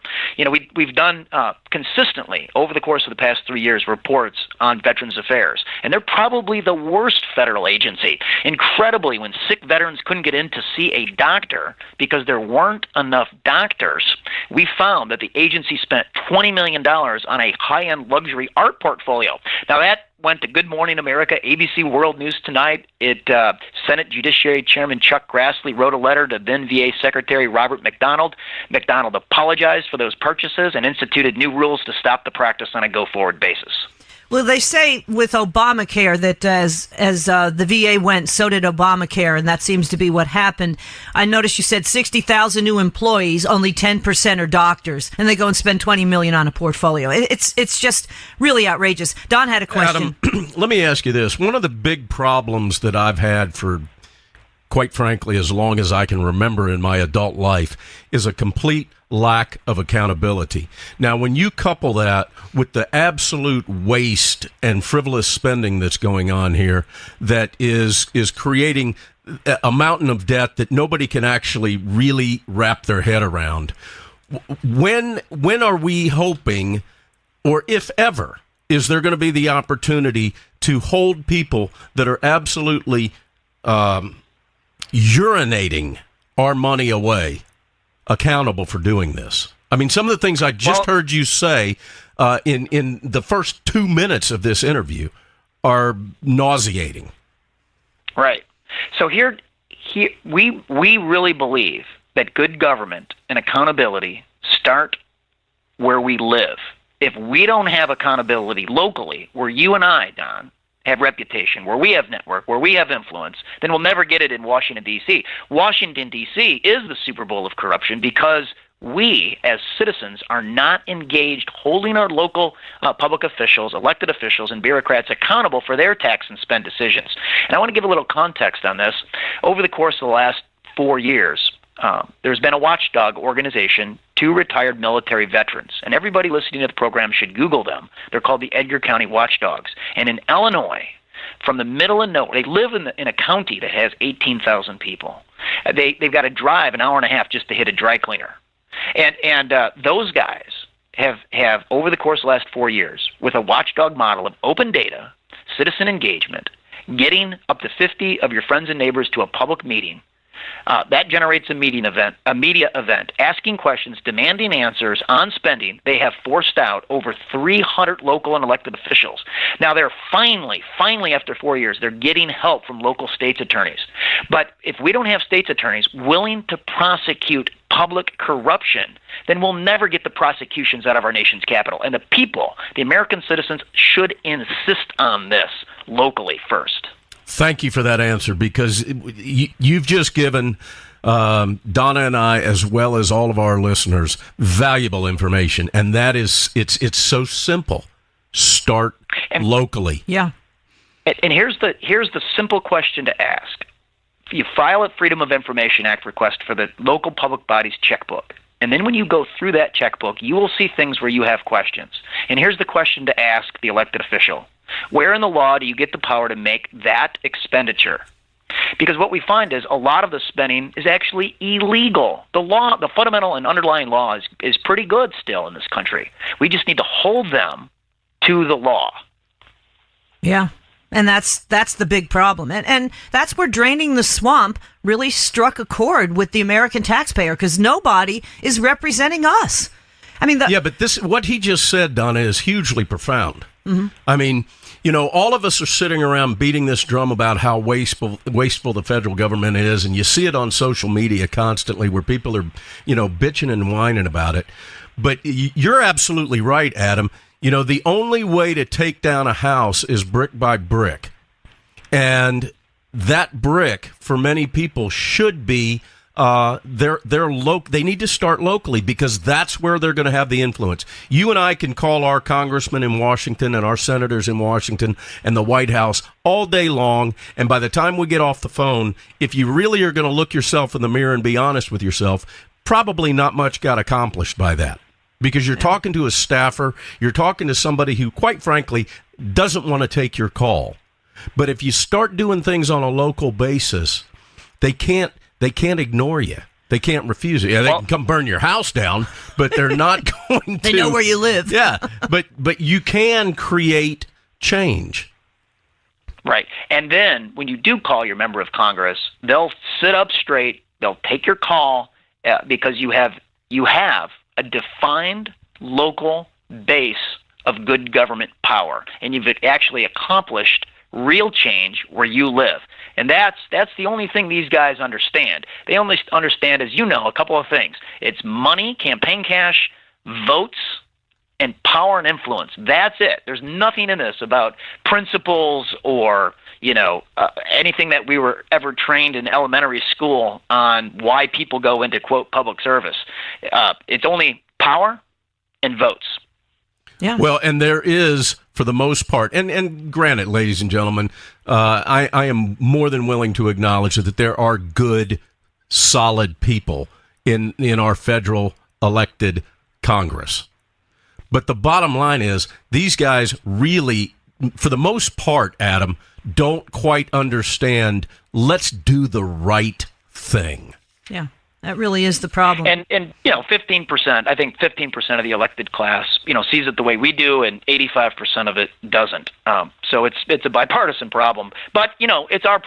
We've done consistently over the course of the past 3 years reports on Veterans Affairs, and they're probably the worst federal agency. Incredibly, when sick veterans couldn't get in to see a doctor because there weren't enough doctors, we found that the agency spent $20 million on a high-end luxury art portfolio. Now that went to Good Morning America, ABC World News Tonight. Senate Judiciary Chairman Chuck Grassley wrote a letter to then VA Secretary Robert McDonald. McDonald apologized for those purchases and instituted new rules to stop the practice on a go-forward basis. Well, they say with Obamacare that as the VA went, so did Obamacare, and that seems to be what happened. I noticed you said 60,000 new employees, only 10% are doctors, and they go and spend $20 million on a portfolio. It's just really outrageous. Don had a question. Adam, let me ask you this. One of the big problems that I've had for, quite frankly, as long as I can remember in my adult life is a complete lack of accountability. Now, when you couple that with the absolute waste and frivolous spending that's going on here, that is creating a mountain of debt that nobody can actually really wrap their head around. When are we hoping, or if ever, is there going to be the opportunity to hold people that are absolutely urinating our money away accountable for doing this? I mean, some of the things I just heard you say in the first 2 minutes of this interview are nauseating. Right. So here we really believe that good government and accountability start where we live. If we don't have accountability locally, where you and I, Don, have reputation, where we have network, where we have influence, then we'll never get it in Washington, D.C. Washington, D.C. is the Super Bowl of corruption because we, as citizens, are not engaged holding our local public officials, elected officials, and bureaucrats accountable for their tax and spend decisions. And I want to give a little context on this. Over the course of the last 4 years, there's been a watchdog organization, 2 retired military veterans, and everybody listening to the program should Google them. They're called the Edgar County Watchdogs. And in Illinois, from the middle of nowhere. They live in a county that has 18,000 people. They've got to drive an hour and a half just to hit a dry cleaner. And those guys have, over the course of the last 4 years, with a watchdog model of open data, citizen engagement, getting up to 50 of your friends and neighbors to a public meeting, that generates a media event, asking questions, demanding answers on spending. They have forced out over 300 local and elected officials. Now they're finally, after 4 years, they're getting help from local states' attorneys. But if we don't have states' attorneys willing to prosecute public corruption, then we'll never get the prosecutions out of our nation's capital. And the people, the American citizens, should insist on this locally first. Thank you for that answer, because you've just given Donna and I, as well as all of our listeners, valuable information, and that is it's so simple. Start locally. Yeah. And here's the simple question to ask. You file a Freedom of Information Act request for the local public body's checkbook. And then when you go through that checkbook, you will see things where you have questions. And here's the question to ask the elected official. Where in the law do you get the power to make that expenditure? Because what we find is a lot of the spending is actually illegal. The law, the fundamental and underlying law is pretty good still in this country. We just need to hold them to the law. Yeah. And that's the big problem. And that's where draining the swamp really struck a chord with the American taxpayer, because nobody is representing us. I mean, but what he just said, Donna, is hugely profound. Mm-hmm. I mean, all of us are sitting around beating this drum about how wasteful the federal government is, and you see it on social media constantly where people are, bitching and whining about it. But you're absolutely right, Adam. The only way to take down a house is brick by brick. And that brick, for many people, should be they need to start locally, because that's where they're going to have the influence. You and I can call our congressmen in Washington and our senators in Washington and the White House all day long, and by the time we get off the phone, if you really are going to look yourself in the mirror and be honest with yourself, probably not much got accomplished by that. Because you're talking to a staffer, you're talking to somebody who, quite frankly, doesn't want to take your call. But if you start doing things on a local basis, they can't ignore you. They can't refuse it. Yeah, they can come burn your house down, but they're not going to. They know where you live. Yeah, but you can create change. Right. And then when you do call your member of Congress, they'll sit up straight, they'll take your call, because you have a defined local base of good government power, and you've actually accomplished real change where you live. And that's the only thing these guys understand. They only understand, as you know, a couple of things. It's money, campaign cash, votes, and power and influence. That's it. There's nothing in this about principles or anything that we were ever trained in elementary school on why people go into, quote, public service. It's only power and votes. Yeah. Well, and there is, for the most part, and granted, ladies and gentlemen, I am more than willing to acknowledge that there are good, solid people in our federal elected Congress. But the bottom line is, these guys really, for the most part, Adam, don't quite understand, let's do the right thing. Yeah, that really is the problem. And 15%, I think 15% of the elected class, sees it the way we do, and 85% of it doesn't. So it's a bipartisan problem. But, it's our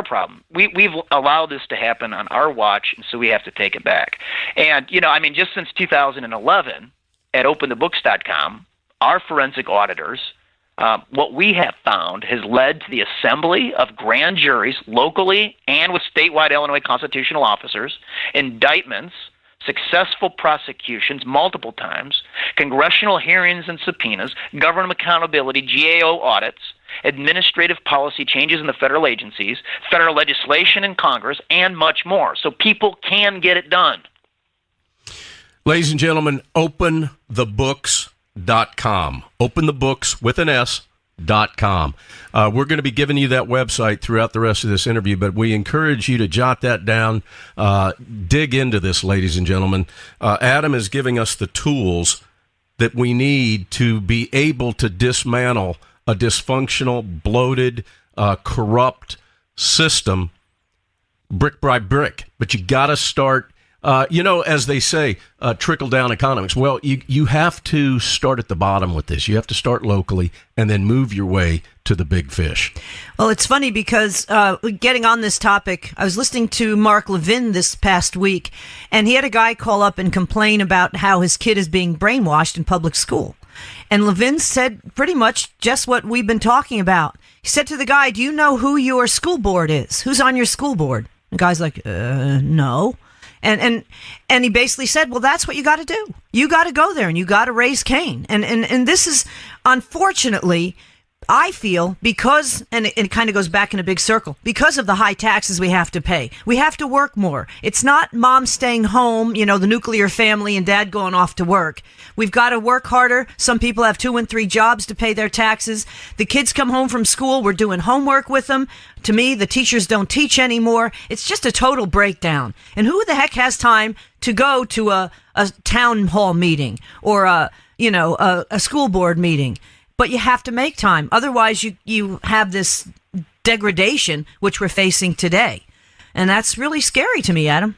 problem. We've allowed this to happen on our watch, and so we have to take it back. And, just since 2011, at openthebooks.com, our forensic auditors, what we have found has led to the assembly of grand juries locally and with statewide Illinois constitutional officers, indictments, successful prosecutions multiple times, congressional hearings and subpoenas, government accountability, GAO audits, administrative policy changes in the federal agencies, federal legislation in Congress, and much more. So people can get it done. Ladies and gentlemen, openthebooks.com. Open the books with an S.com. We're going to be giving you that website throughout the rest of this interview, but we encourage you to jot that down. Dig into this, ladies and gentlemen. Adam is giving us the tools that we need to be able to dismantle a dysfunctional, bloated, corrupt system brick by brick. But you got to start, as they say, trickle-down economics. Well, you have to start at the bottom with this. You have to start locally and then move your way to the big fish. Well, it's funny because getting on this topic, I was listening to Mark Levin this past week, and he had a guy call up and complain about how his kid is being brainwashed in public school. And Levin said pretty much just what we've been talking about. He said to the guy, do you know who your school board is? Who's on your school board? The guy's like, no. And he basically said, well, that's what you got to do. You got to go there and you got to raise Cain. And this is, unfortunately, I feel, because, and it kind of goes back in a big circle, because of the high taxes we have to pay. We have to work more. It's not mom staying home, the nuclear family, and dad going off to work. We've got to work harder. Some people have 2 and 3 jobs to pay their taxes. The kids come home from school. We're doing homework with them. To me, the teachers don't teach anymore. It's just a total breakdown. And who the heck has time to go to a town hall meeting or a school board meeting? But you have to make time. Otherwise, you have this degradation, which we're facing today. And that's really scary to me, Adam.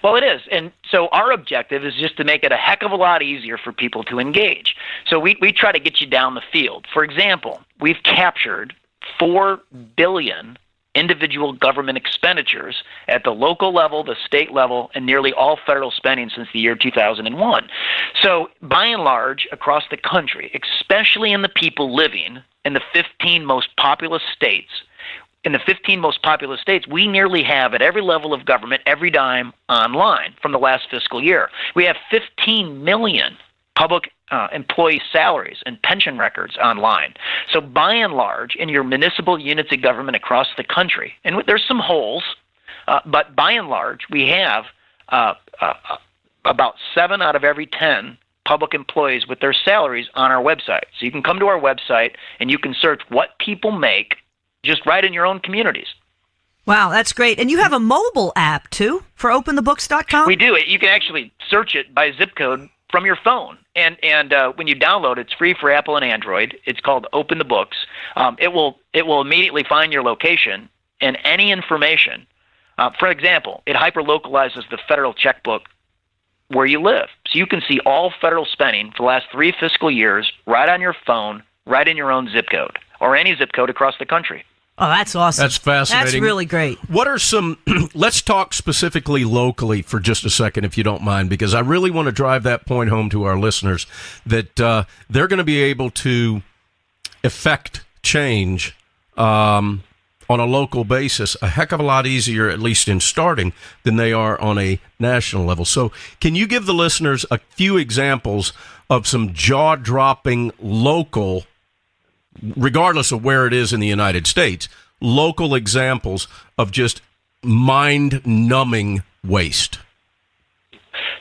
Well, it is. And so our objective is just to make it a heck of a lot easier for people to engage. So we try to get you down the field. For example, we've captured 4 billion individual government expenditures at the local level, the state level, and nearly all federal spending since the year 2001. So by and large, across the country, especially in the people living in the 15 most populous states, we nearly have at every level of government every dime online from the last fiscal year. We have 15 million public employee salaries and pension records online. So by and large, in your municipal units of government across the country, and there's some holes, but by and large, we have about 7 out of every 10 public employees with their salaries on our website. So you can come to our website and you can search what people make just right in your own communities. Wow, that's great. And you have a mobile app, too, for openthebooks.com? We do. You can actually search it by zip code from your phone. And when you download it, it's free for Apple and Android. It's called Open the Books. It will immediately find your location and any information. For example, it hyper-localizes the federal checkbook where you live. So you can see all federal spending for the last 3 fiscal years right on your phone, right in your own zip code, or any zip code across the country. Oh, that's awesome. That's fascinating. That's really great. What are some, let's talk specifically locally for just a second, if you don't mind, because I really want to drive that point home to our listeners that they're going to be able to effect change on a local basis a heck of a lot easier, at least in starting, than they are on a national level. So can you give the listeners a few examples of some jaw-dropping local, regardless of where it is in the United States, local examples of just mind-numbing waste?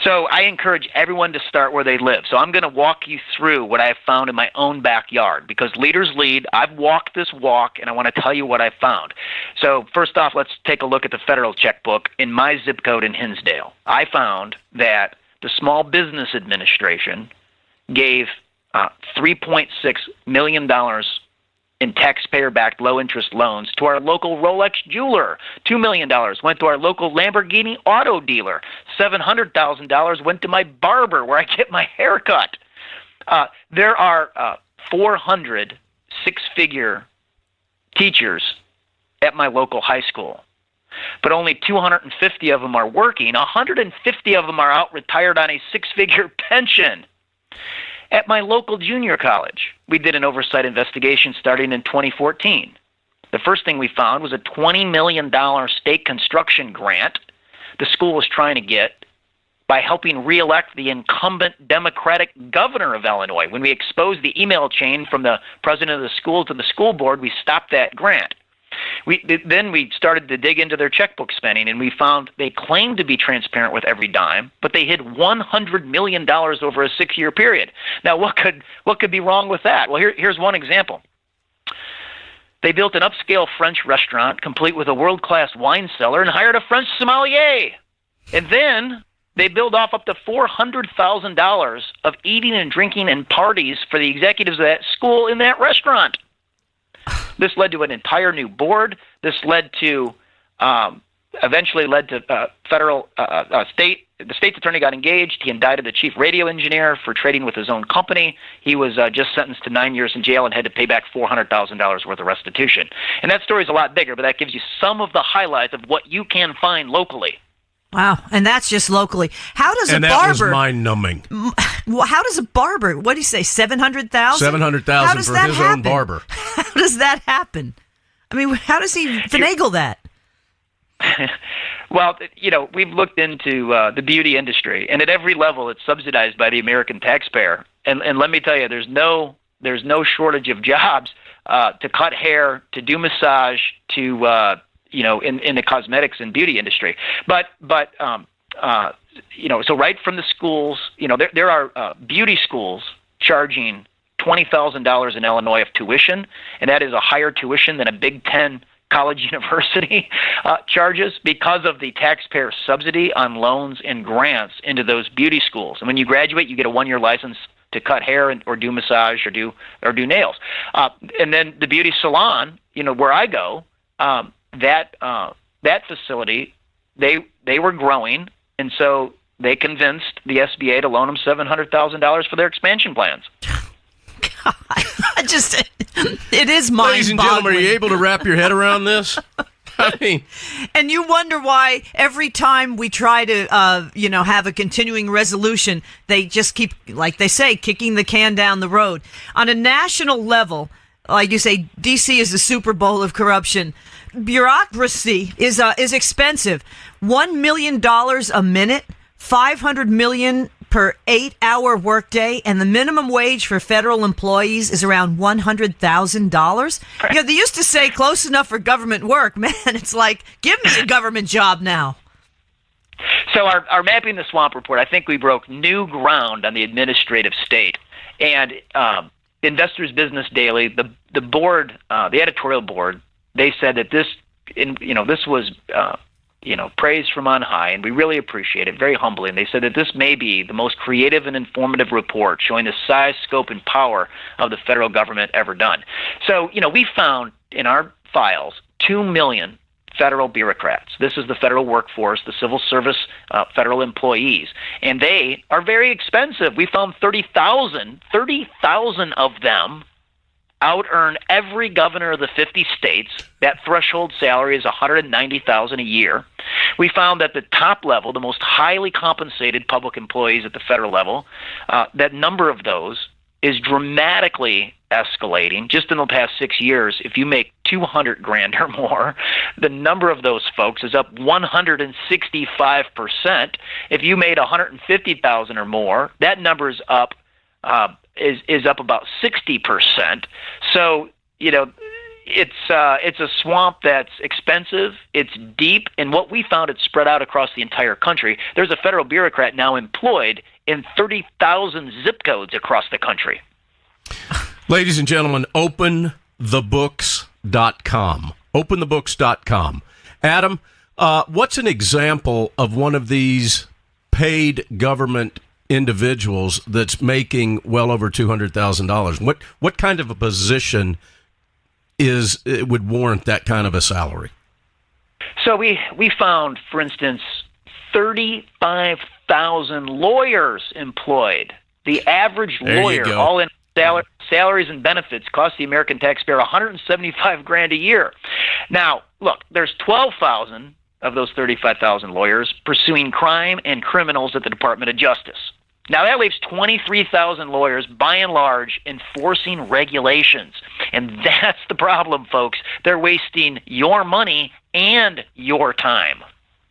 So I encourage everyone to start where they live. So I'm going to walk you through what I have found in my own backyard, because leaders lead. I've walked this walk, and I want to tell you what I found. So first off, let's take a look at the federal checkbook in my zip code in Hinsdale. I found that the Small Business Administration gave $3.6 million in taxpayer-backed low-interest loans to our local Rolex jeweler. $2 million went to our local Lamborghini auto dealer. $700,000 went to my barber where I get my hair cut. There are 400 six-figure teachers at my local high school, but only 250 of them are working. 150 of them are out retired on a 6-figure pension. At my local junior college, we did an oversight investigation starting in 2014. The first thing we found was a $20 million state construction grant the school was trying to get by helping reelect the incumbent Democratic governor of Illinois. When we exposed the email chain from the president of the school to the school board, we stopped that grant. Then we started to dig into their checkbook spending, and we found they claimed to be transparent with every dime, but they hid $100 million over a 6-year period. Now, what could be wrong with that? Well, here's one example. They built an upscale French restaurant complete with a world-class wine cellar and hired a French sommelier. And then They billed off up to $400,000 of eating and drinking and parties for the executives of that school in that restaurant. This led to an entire new board. This led to, eventually led to the state's attorney got engaged. He indicted the chief radio engineer for trading with his own company. He was just sentenced to 9 years in jail and had to pay back $400,000 worth of restitution. And that story's a lot bigger, but that gives you some of the highlights of what you can find locally. Wow, and that's just locally. How does a barber? And that was mind-numbing. How does a barber? What do you say? 700,000. 700,000 for his own barber. How does that happen? I mean, how does he finagle that? Well, we've looked into the beauty industry, and at every level, it's subsidized by the American taxpayer. And let me tell you, there's no shortage of jobs to cut hair, to do massage, to in the cosmetics and beauty industry. But so right from the schools, there are beauty schools charging $20,000 in Illinois of tuition, and that is a higher tuition than a Big Ten college university charges because of the taxpayer subsidy on loans and grants into those beauty schools. And when you graduate, you get a 1-year license to cut hair or do massage or do nails. And then the beauty salon, where I go, that facility, they were growing, and so they convinced the SBA to loan them $700,000 for their expansion plans. God, it is mind-boggling. Ladies and gentlemen, are you able to wrap your head around this? I mean, and you wonder why every time we try to, have a continuing resolution, they just keep, like they say, kicking the can down the road. On a national level, like you say, D.C. is the Super Bowl of corruption. Bureaucracy is expensive. $1 million a minute, $500 million per 8-hour workday, and the minimum wage for federal employees is around $100,000. They used to say close enough for government work. Man, it's like, give me a government job now. So our Mapping the Swamp report, I think we broke new ground on the administrative state. And Investors Business Daily, the board, the editorial board, they said that this was praise from on high, and we really appreciate it, very humbling. They said that this may be the most creative and informative report showing the size, scope, and power of the federal government ever done. So, we found in our files 2 million federal bureaucrats. This is the federal workforce, the civil service federal employees, and they are very expensive. We found 30,000 of them out-earn every governor of the 50 states. That threshold salary is $190,000 a year. We found that the top level, the most highly compensated public employees at the federal level, that number of those is dramatically escalating. Just in the past 6 years, if you make $200,000 or more, the number of those folks is up 165%. If you made $150,000 or more, that number is up is up about 60%. So, it's a swamp that's expensive, it's deep, and what we found, it's spread out across the entire country. There's a federal bureaucrat now employed in 30,000 zip codes across the country. Ladies and gentlemen, openthebooks.com. Openthebooks.com. Adam, what's an example of one of these paid government individuals that's making well over $200,000? What kind of a position would warrant that kind of a salary? So we found, for instance, 35,000 lawyers employed. The average lawyer, all in salaries and benefits, cost the American taxpayer $175,000 a year. Now, look, there's 12,000 of those 35,000 lawyers pursuing crime and criminals at the Department of Justice. Now, that leaves 23,000 lawyers, by and large, enforcing regulations. And that's the problem, folks. They're wasting your money and your time.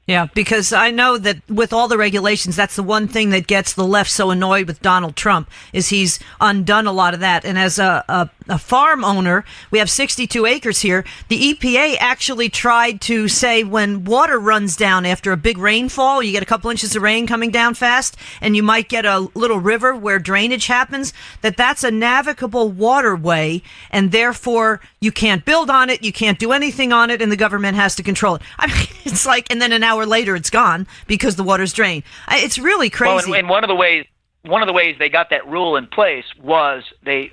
Yeah, because I know that with all the regulations, that's the one thing that gets the left so annoyed with Donald Trump, is he's undone a lot of that. And as a farm owner, we have 62 acres here. The EPA actually tried to say when water runs down after a big rainfall, you get a couple inches of rain coming down fast, and you might get a little river where drainage happens, that's a navigable waterway, and therefore you can't build on it, you can't do anything on it, and the government has to control it. I mean, it's like, and then an hour hour later it's gone because the water's drained. It's really crazy. Well, and one of the ways they got that rule in place was the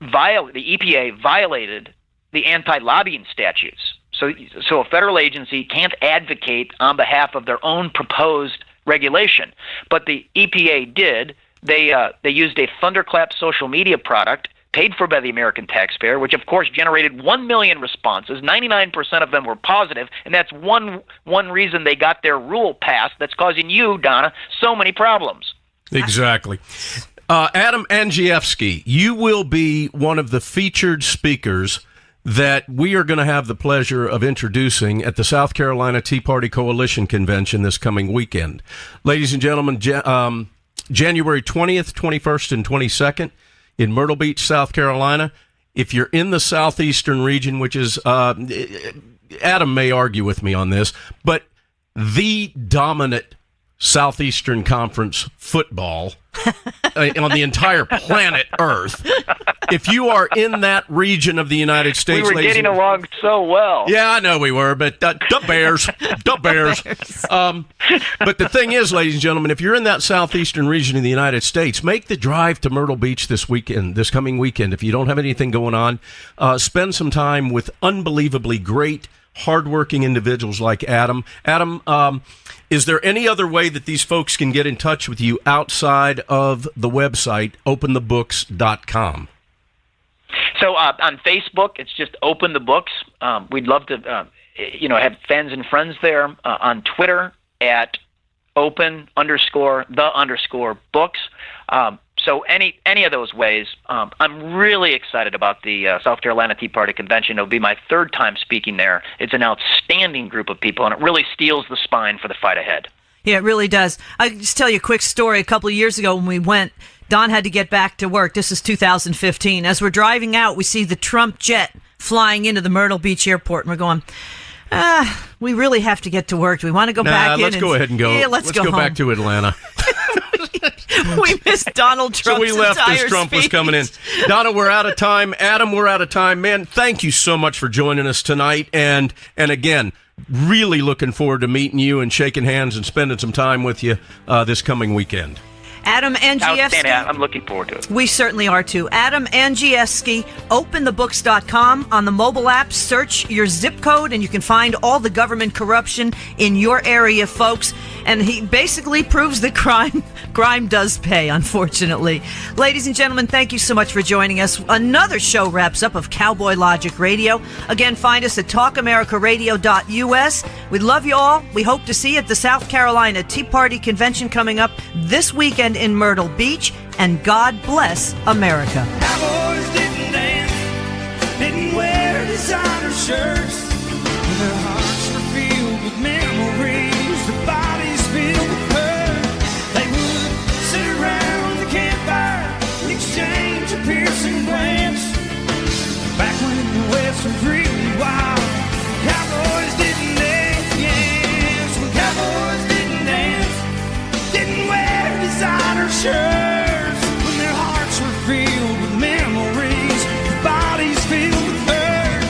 EPA violated the anti-lobbying statutes. So a federal agency can't advocate on behalf of their own proposed regulation. But the EPA did. They used a thunderclap social media product paid for by the American taxpayer, which of course generated 1 million responses. 99% of them were positive, and that's one reason they got their rule passed that's causing you, Donna, so many problems. Exactly. Adam Andrzejewski, you will be one of the featured speakers that we are going to have the pleasure of introducing at the South Carolina Tea Party Coalition Convention this coming weekend. Ladies and gentlemen, January 20th, 21st, and 22nd in Myrtle Beach, South Carolina. If you're in the southeastern region, which is, Adam may argue with me on this, but the dominant Southeastern Conference football on the entire planet Earth. If you are in that region of the United States, we were getting along so well. Yeah, I know we were, but the Bears. But the thing is, ladies and gentlemen, if you're in that southeastern region of the United States, make the drive to Myrtle Beach this coming weekend. If you don't have anything going on, spend some time with unbelievably great, hardworking individuals like Adam. Adam, is there any other way that these folks can get in touch with you outside of the website, openthebooks.com? So on Facebook, it's just Open the Books. We'd love to, have fans and friends there. On Twitter, at open_the_books. So any of those ways, I'm really excited about the South Carolina Tea Party Convention. It'll be my third time speaking there. It's an outstanding group of people, and it really steels the spine for the fight ahead. Yeah, it really does. I'll just tell you a quick story. A couple of years ago when we went, Don had to get back to work. This is 2015. As we're driving out, we see the Trump jet flying into the Myrtle Beach airport, and we're going, we really have to get to work. Do we want to go back in? Let's go ahead and go. Yeah, let's go home. Back to Atlanta. We missed Donald Trump's So we left as Trump speech. was coming in. Donna, we're out of time. Adam, we're out of time. Man, thank you so much for joining us tonight. And again, really looking forward to meeting you and shaking hands and spending some time with you this coming weekend. Adam Andrzejewski. I'm looking forward to it. We certainly are too. Adam Andrzejewski, openthebooks.com. On the mobile app, search your zip code and you can find all the government corruption in your area, folks. And he basically proves that crime does pay, unfortunately. Ladies and gentlemen, thank you so much for joining us. Another show wraps up of Cowboy Logic Radio. Again, find us at talkamericaradio.us. We love you all. We hope to see you at the South Carolina Tea Party Convention coming up this weekend in Myrtle Beach. And God bless America. Cowboys didn't dance, didn't wear designer shirts. Their hearts were filled with memories, their bodies filled with hurt. They would sit around the campfire and exchange a piercing glance. Back when the West was really wild, cowboys didn't dance, yes. When cowboys didn't dance, didn't wear designer shirts. When their hearts were filled with memories, their bodies filled with hurt.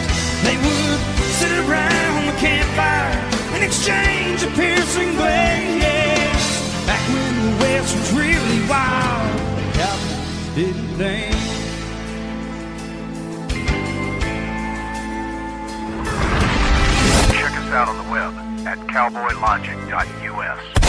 They would sit around the campfire and exchange a piercing glance. Back when the West was really wild, cowboys didn't dance. Check us out on the web at cowboylogic.us.